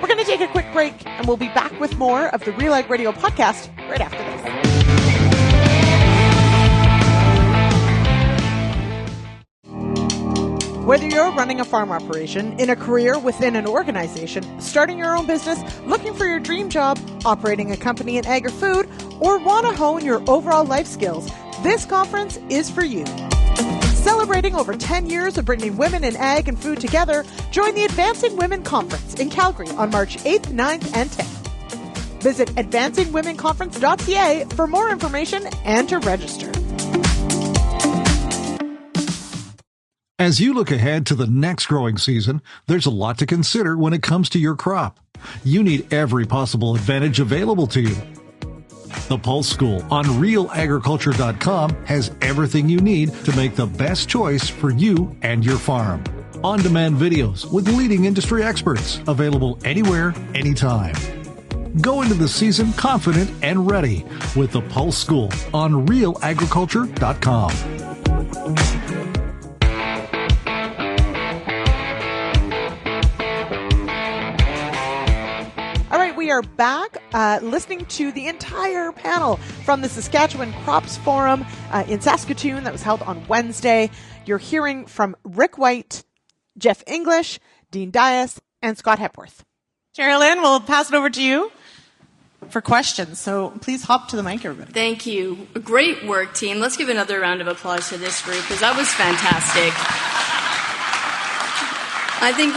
We're going to take a quick break, and we'll be back with more of the RealAg Radio podcast right after this. Whether you're running a farm operation, in a career within an organization, starting your own business, looking for your dream job, operating a company in ag or food, or want to hone your overall life skills, this conference is for you. Celebrating over 10 years of bringing women in ag and food together, join the Advancing Women Conference in Calgary on March 8th, 9th, and 10th. Visit advancingwomenconference.ca for more information and to register. As you look ahead to the next growing season, there's a lot to consider when it comes to your crop. You need every possible advantage available to you. The Pulse School on RealAgriculture.com has everything you need to make the best choice for you and your farm. On-demand videos with leading industry experts, available anywhere, anytime. Go into the season confident and ready with the Pulse School on RealAgriculture.com. We are back listening to the entire panel from the Saskatchewan Crops Forum in Saskatoon that was held on Wednesday. You're hearing from Rick White, Jeff English, Dean Dias, and Scott Hepworth. Sherilyn, we'll pass it over to you for questions. So please hop to the mic, everybody. Thank you. Great work, team. Let's give another round of applause to this group, because that was fantastic. I think,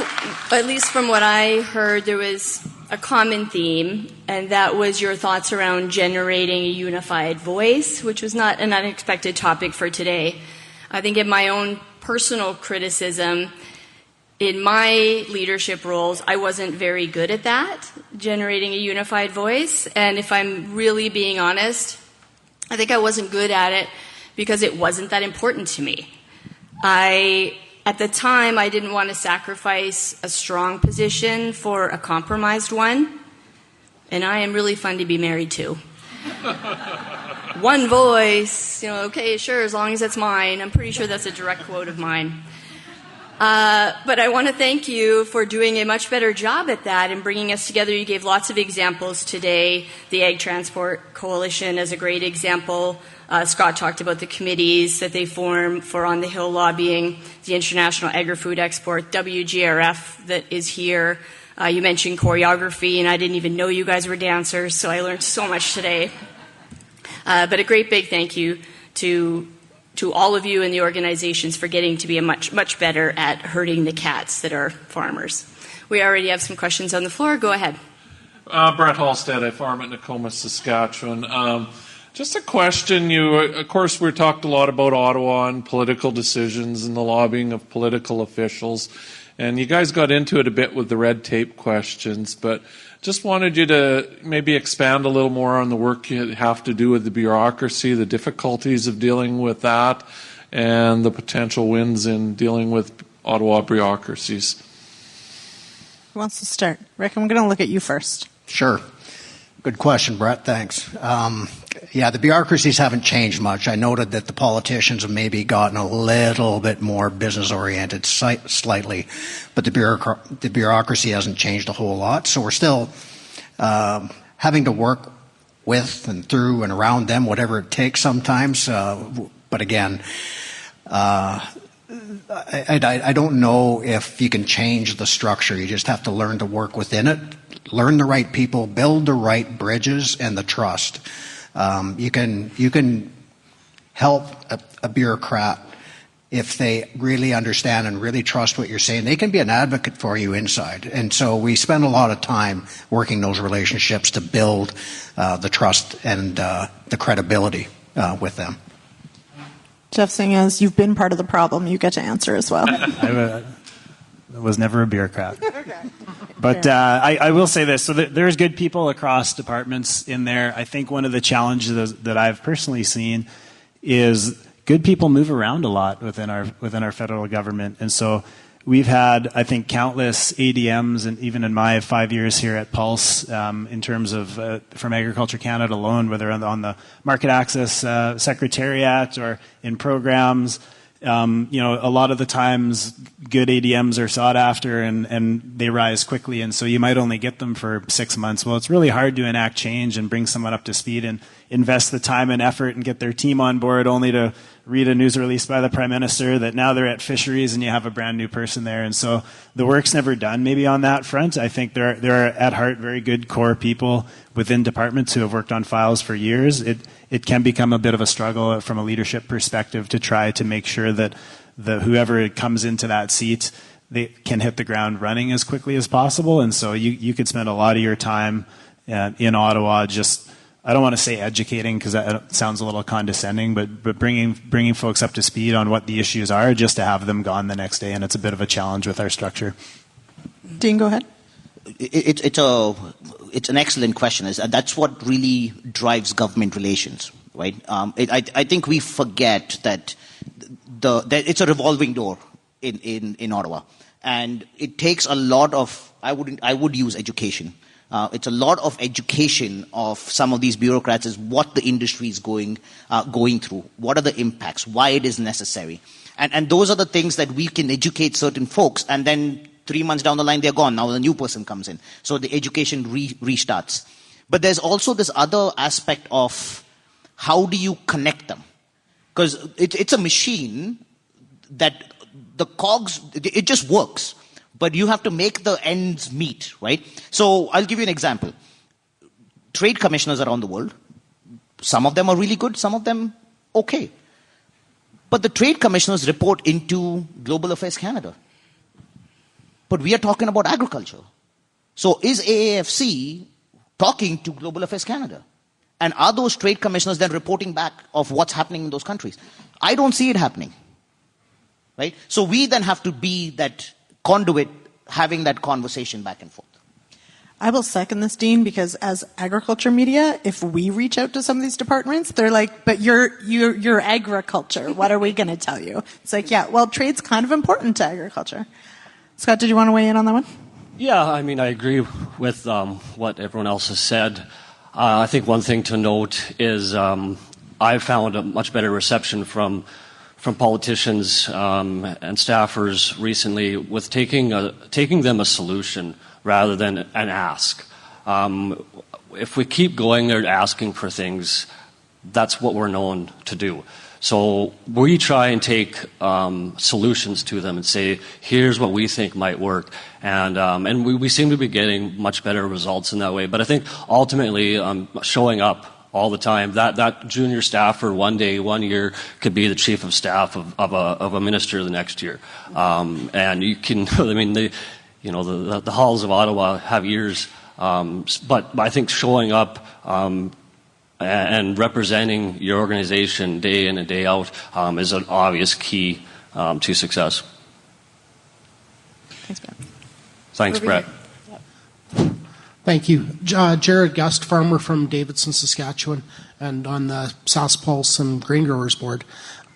at least from what I heard, there was a common theme, and that was your thoughts around generating a unified voice, which was not an unexpected topic for today. I think in my own personal criticism, in my leadership roles, I wasn't very good at that, generating a unified voice. And if I'm really being honest, I think I wasn't good at it because it wasn't that important to me. At the time, I didn't want to sacrifice a strong position for a compromised one, and I am really fun to be married to. One voice, okay, sure, as long as it's mine. I'm pretty sure that's a direct quote of mine. But I want to thank you for doing a much better job at that and bringing us together. You gave lots of examples today. The Ag Transport Coalition is a great example. Scott talked about the committees that they form for On the Hill lobbying, the International Agri-Food Export, WGRF that is here. You mentioned choreography, and I didn't even know you guys were dancers, so I learned so much today. But a great big thank you to all of you in the organizations for getting to be much better at herding the cats that are farmers. We already have some questions on the floor. Go ahead. Brett Halstead, I farm at Nakoma, Saskatchewan. Just a question. Of course, we talked a lot about Ottawa and political decisions and the lobbying of political officials. And you guys got into it a bit with the red tape questions, but just wanted you to maybe expand a little more on the work you have to do with the bureaucracy, the difficulties of dealing with that, and the potential wins in dealing with Ottawa bureaucracies. Who wants to start? Rick, I'm going to look at you first. Sure. Good question, Brett. Thanks. The bureaucracies haven't changed much. I noted that the politicians have maybe gotten a little bit more business-oriented slightly, but the bureaucracy hasn't changed a whole lot. So we're still having to work with and through and around them, whatever it takes sometimes. But again, I don't know if you can change the structure. You just have to learn to work within it, learn the right people, build the right bridges and the trust. You can help a bureaucrat if they really understand and really trust what you're saying. They can be an advocate for you inside. And so we spend a lot of time working those relationships to build the trust and the credibility with them. Jeff, seeing as you've been part of the problem, you get to answer as well. I was never a bureaucrat. Okay. But I will say this. So there's good people across departments in there. I think one of the challenges that I've personally seen is good people move around a lot within our federal government. And so we've had, I think, countless ADMs, and even in my 5 years here at Pulse, in terms of from Agriculture Canada alone, whether on the Market Access Secretariat or in programs. A lot of the times good ADMs are sought after and they rise quickly, and so you might only get them for 6 months. Well, it's really hard to enact change and bring someone up to speed and invest the time and effort and get their team on board only to read a news release by the Prime Minister that now they're at fisheries and you have a brand new person there. And so the work's never done maybe on that front. I think there are at heart very good core people within departments who have worked on files for years. It can become a bit of a struggle from a leadership perspective to try to make sure that whoever comes into that seat, they can hit the ground running as quickly as possible. And so you could spend a lot of your time in Ottawa just, I don't want to say educating because that sounds a little condescending, but bringing folks up to speed on what the issues are just to have them gone the next day. And it's a bit of a challenge with our structure. Dean, go ahead. It's an excellent question. That's what really drives government relations, right? I think we forget that it's a revolving door in Ottawa, and it takes a lot of. I would use education. It's a lot of education of some of these bureaucrats is what the industry is going through, what are the impacts, why it is necessary, and those are the things that we can educate certain folks, and then 3 months down the line, they're gone. Now the new person comes in. So the education restarts. But there's also this other aspect of how do you connect them? Because it's a machine that the cogs, it just works. But you have to make the ends meet, right? So I'll give you an example. Trade commissioners around the world, some of them are really good, some of them okay. But the trade commissioners report into Global Affairs Canada. But we are talking about agriculture. So is AAFC talking to Global Affairs Canada? And are those trade commissioners then reporting back of what's happening in those countries? I don't see it happening. Right? So we then have to be that conduit having that conversation back and forth. I will second this, Dean, because as agriculture media, if we reach out to some of these departments, they're like, but you're agriculture. What are we going to tell you? It's like, yeah, well, trade's kind of important to agriculture. Scott, did you want to weigh in on that one? Yeah, I mean, I agree with what everyone else has said. I think one thing to note is I've found a much better reception from politicians and staffers recently with taking them a solution rather than an ask. If we keep going there asking for things, that's what we're known to do. So we try and take solutions to them and say, here's what we think might work. And we seem to be getting much better results in that way. But I think ultimately showing up all the time, that junior staffer one year could be the chief of staff of a minister the next year. And you can, I mean, the halls of Ottawa have years, but I think showing up and representing your organization day in and day out is an obvious key to success. Thanks, Brett. Thanks, Brett. Thank you. Jared Gust, farmer from Davidson, Saskatchewan, and on the Sask Pulse and Grain Growers Board.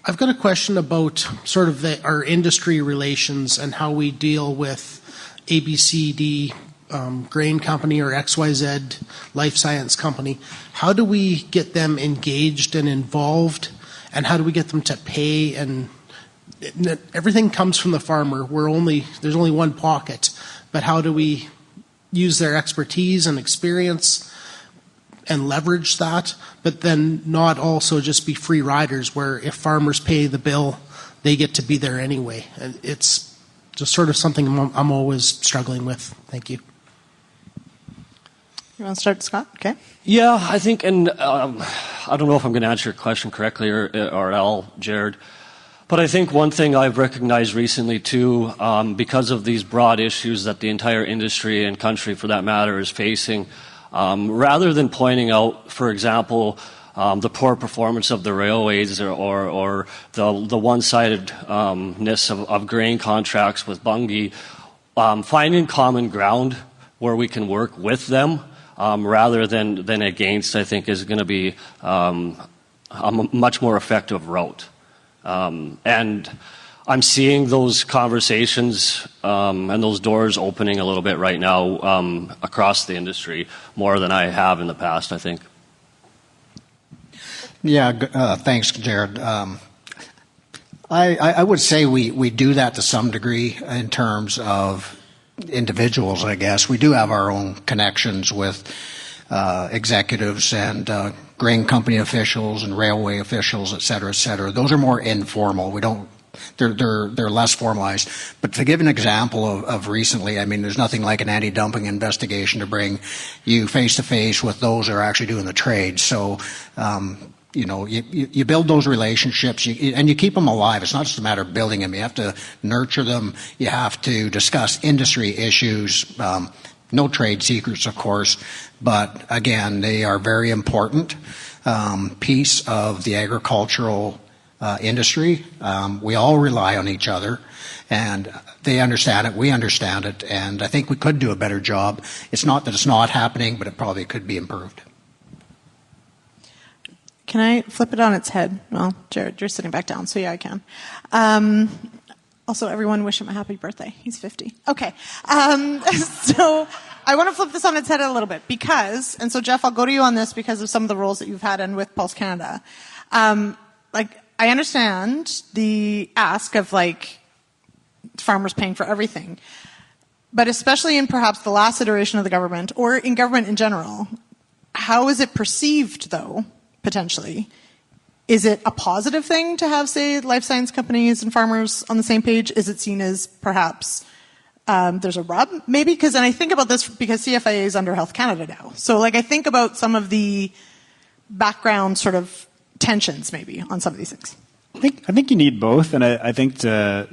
I've got a question about sort of our industry relations and how we deal with ABCD grain company or XYZ life science company. How do we get them engaged and involved, and how do we get them to pay? And everything comes from the farmer. There's only one pocket, but how do we use their expertise and experience and leverage that, but then not also just be free riders where if farmers pay the bill, they get to be there anyway? And it's just sort of something I'm always struggling with. Thank you. You want to start, Scott? Okay. Yeah, I think, and I don't know if I'm going to answer your question correctly or at all, Jared, but I think one thing I've recognized recently too, because of these broad issues that the entire industry and country for that matter is facing, rather than pointing out, for example, the poor performance of the railways or the one-sidedness of grain contracts with Bunge, finding common ground where we can work with them rather than against, I think is going to be a much more effective route. And I'm seeing those conversations and those doors opening a little bit right now across the industry more than I have in the past, I think. Yeah, thanks, Jared. I would say we do that to some degree in terms of individuals, I guess. We do have our own connections with executives and grain company officials and railway officials, et cetera, et cetera. Those are more informal. They're less formalized. But to give an example of recently, I mean, there's nothing like an anti-dumping investigation to bring you face to face with those that are actually doing the trade. So, you build those relationships and you keep them alive. It's not just a matter of building them. You have to nurture them. You have to discuss industry issues. No trade secrets, of course, but again, they are very important piece of the agricultural industry. We all rely on each other, and they understand it, we understand it, and I think we could do a better job. It's not that it's not happening, but it probably could be improved. Can I flip it on its head? Well, Jared, you're sitting back down, so yeah, I can. Also, everyone wish him a happy birthday. He's 50. Okay. So I want to flip this on its head a little bit because, and so Jeff, I'll go to you on this because of some of the roles that you've had in with Pulse Canada. I understand the ask of farmers paying for everything, but especially in perhaps the last iteration of the government or in government in general, how is it perceived though, potentially? Is it a positive thing to have, say, life science companies and farmers on the same page? Is it seen as perhaps there's a rub? Maybe because, and I think about this because CFIA is under Health Canada now. So I think about some of the background sort of tensions maybe on some of these things. I think you need both, and I think to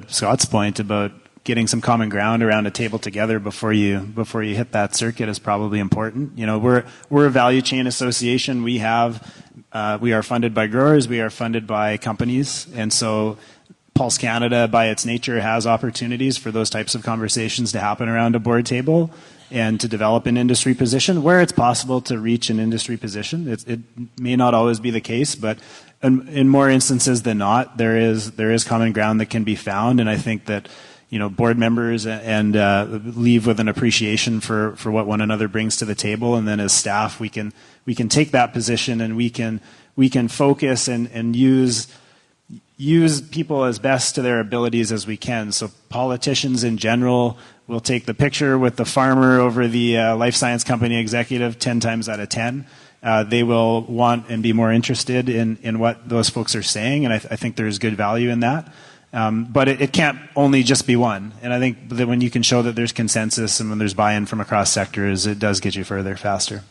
Scott's point about getting some common ground around a table together before you hit that circuit is probably important. We're a value chain association. We are funded by growers, we are funded by companies, and so Pulse Canada, by its nature, has opportunities for those types of conversations to happen around a board table and to develop an industry position where it's possible to reach an industry position. It may not always be the case, but in more instances than not, there is common ground that can be found, and I think that board members and leave with an appreciation for what one another brings to the table, and then as staff we can take that position and we can focus and use people as best to their abilities as we can. So politicians in general will take the picture with the farmer over the life science company executive 10 times out of 10. they will want and be more interested in what those folks are saying, and I think there's good value in that. But it can't only just be one. And I think that when you can show that there's consensus and when there's buy-in from across sectors, it does get you further faster.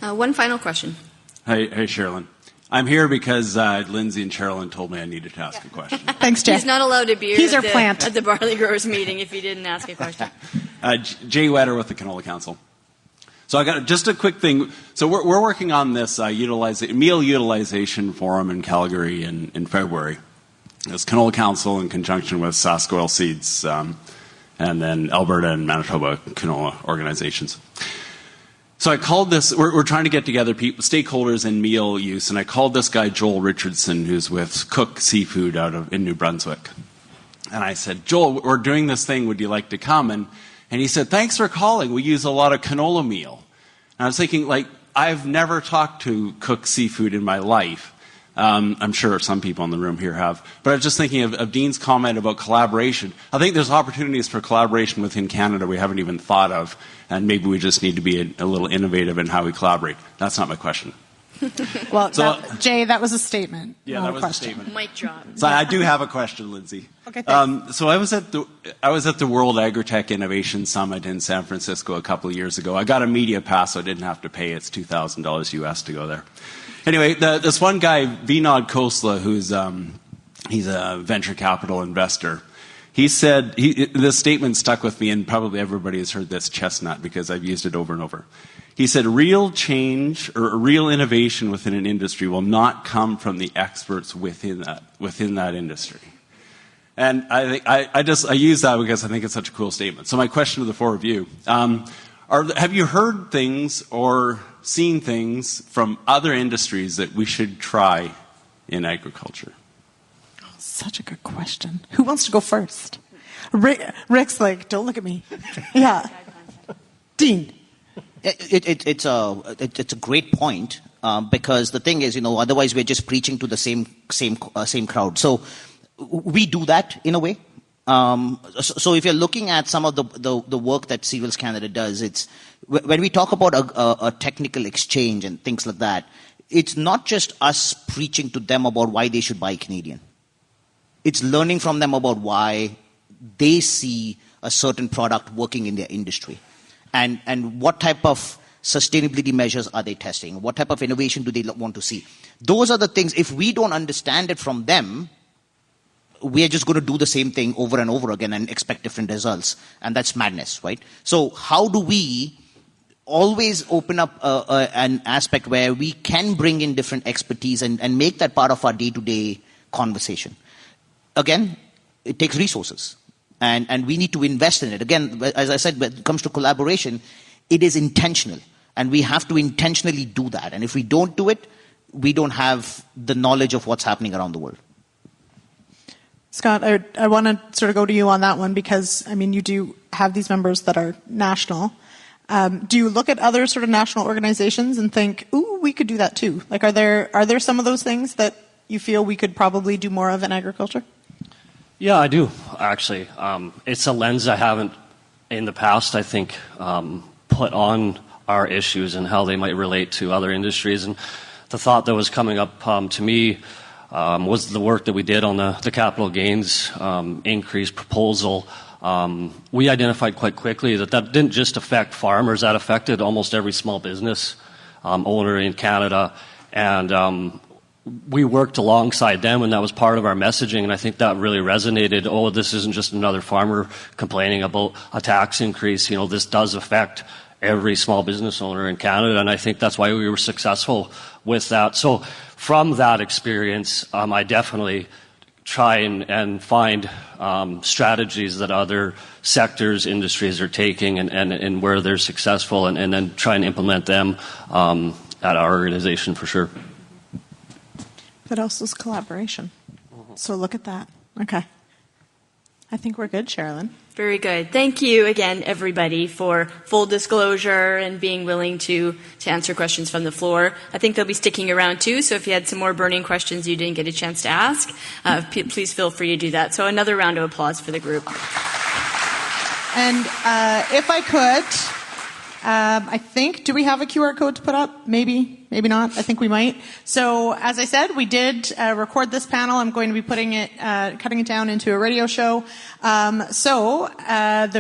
One final question. Hey, Sherilyn. I'm here because Lyndsey and Sherilyn told me I needed to ask a question. Thanks, Jay. He's not allowed to be He's here our plant. at the barley growers meeting if he didn't ask a question. Jay Wetter with the Canola Council. So I got just a quick thing. So we're working on this meal utilization forum in Calgary in February. It's Canola Council in conjunction with Sask Oil Seeds and then Alberta and Manitoba canola organizations. So I called this, we're trying to get together stakeholders in meal use, and I called this guy Joel Richardson, who's with Cook Seafood in New Brunswick. And I said, Joel, we're doing this thing, would you like to come? And he said, thanks for calling, we use a lot of canola meal. And I was thinking, I've never talked to Cook Seafood in my life. I'm sure some people in the room here have. But I was just thinking of Dean's comment about collaboration. I think there's opportunities for collaboration within Canada we haven't even thought of, and maybe we just need to be a little innovative in how we collaborate. That's not my question. Well, Jay, that was a statement. Yeah, that was a statement. Mic drop. So I do have a question, Lyndsey. Okay, thanks. So I was at the World Agritech Innovation Summit in San Francisco a couple of years ago. I got a media pass, so I didn't have to pay. It's $2,000 US to go there. Anyway, this one guy, Vinod Khosla, he's a venture capital investor. He said, this statement stuck with me, and probably everybody has heard this chestnut because I've used it over and over. He said, real change or real innovation within an industry will not come from the experts within that industry. And I use that because I think it's such a cool statement. So my question to the four of you, have you heard things or seen things from other industries that we should try in agriculture? Such a good question. Who wants to go first? Rick's like, don't look at me. Yeah. Dean. It's a great point because the thing is, otherwise we're just preaching to the same crowd. So we do that in a way. So if you're looking at some of the work that Cereals Canada does, it's when we talk about a technical exchange and things like that, it's not just us preaching to them about why they should buy Canadian. It's learning from them about why they see a certain product working in their industry. And what type of sustainability measures are they testing? What type of innovation do they want to see? Those are the things, if we don't understand it from them, we are just going to do the same thing over and over again and expect different results. And that's madness, right? So how do we always open up an aspect where we can bring in different expertise and make that part of our day-to-day conversation? Again, it takes resources. And we need to invest in it. Again, as I said, when it comes to collaboration, it is intentional. And we have to intentionally do that. And if we don't do it, we don't have the knowledge of what's happening around the world. Scott, I want to sort of go to you on that one because, you do have these members that are national. Do you look at other sort of national organizations and think, ooh, we could do that too? Are there some of those things that you feel we could probably do more of in agriculture? Yeah, I do, actually. It's a lens I haven't, in the past, I think, put on our issues and how they might relate to other industries. And the thought that was coming up to me was the work that we did on the capital gains increase proposal. We identified quite quickly that didn't just affect farmers, that affected almost every small business owner in Canada. And we worked alongside them, and that was part of our messaging, and I think that really resonated. Oh, this isn't just another farmer complaining about a tax increase. This does affect every small business owner in Canada, and I think that's why we were successful with that. So from that experience, I definitely try and find strategies that other sectors, industries are taking and where they're successful, and then try and implement them at our organization for sure. But also is collaboration. So look at that. Okay. I think we're good, Sherilyn. Very good. Thank you again, everybody, for full disclosure and being willing to answer questions from the floor. I think they'll be sticking around too, so if you had some more burning questions you didn't get a chance to ask, please feel free to do that. So another round of applause for the group. And if I could, I think, do we have a QR code to put up? Maybe not. I think we might. So, as I said, we did record this panel. I'm going to be cutting it down into a radio show. The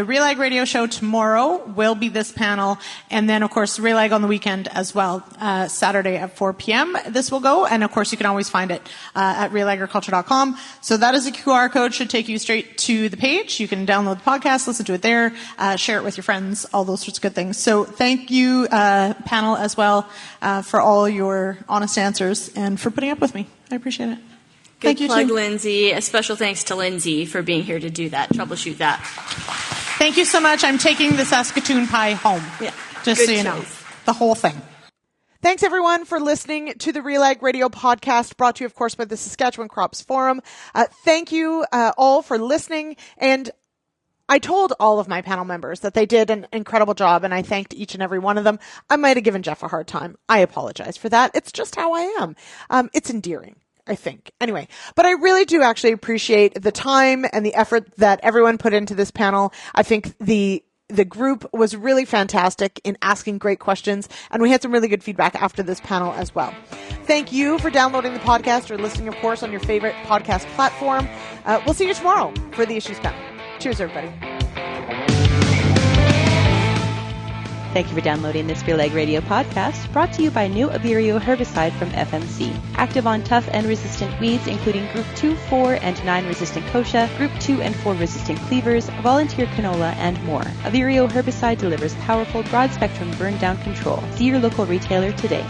RealAg Radio show tomorrow will be this panel, and then, of course, RealAg on the weekend as well, Saturday at 4 p.m. This will go, and, of course, you can always find it at RealAgriculture.com. So that is a QR code, should take you straight to the page. You can download the podcast, listen to it there, share it with your friends, all those sorts of good things. So thank you, panel, as well, for all your honest answers and for putting up with me. I appreciate it. Good plug, Lyndsey. A special thanks to Lyndsey for being here to do that, troubleshoot that. Thank you so much. I'm taking the Saskatoon pie home. Yeah. Just so you know. The whole thing. Thanks, everyone, for listening to the RealAg Radio podcast, brought to you, of course, by the Saskatchewan Crops Forum. Thank you all for listening. And I told all of my panel members that they did an incredible job, and I thanked each and every one of them. I might have given Jeff a hard time. I apologize for that. It's just how I am. It's endearing, I think. Anyway, but I really do actually appreciate the time and the effort that everyone put into this panel. I think the group was really fantastic in asking great questions, and we had some really good feedback after this panel as well. Thank you for downloading the podcast or listening, of course, on your favorite podcast platform. We'll see you tomorrow for the Issues panel. Cheers, everybody. Thank you for downloading this RealAg Radio podcast, brought to you by new Avirio herbicide from FMC. Active on tough and resistant weeds, including Group 2, 4, and 9 resistant kochia, Group 2 and 4 resistant cleavers, volunteer canola, and more. Avirio herbicide delivers powerful, broad-spectrum burn-down control. See your local retailer today.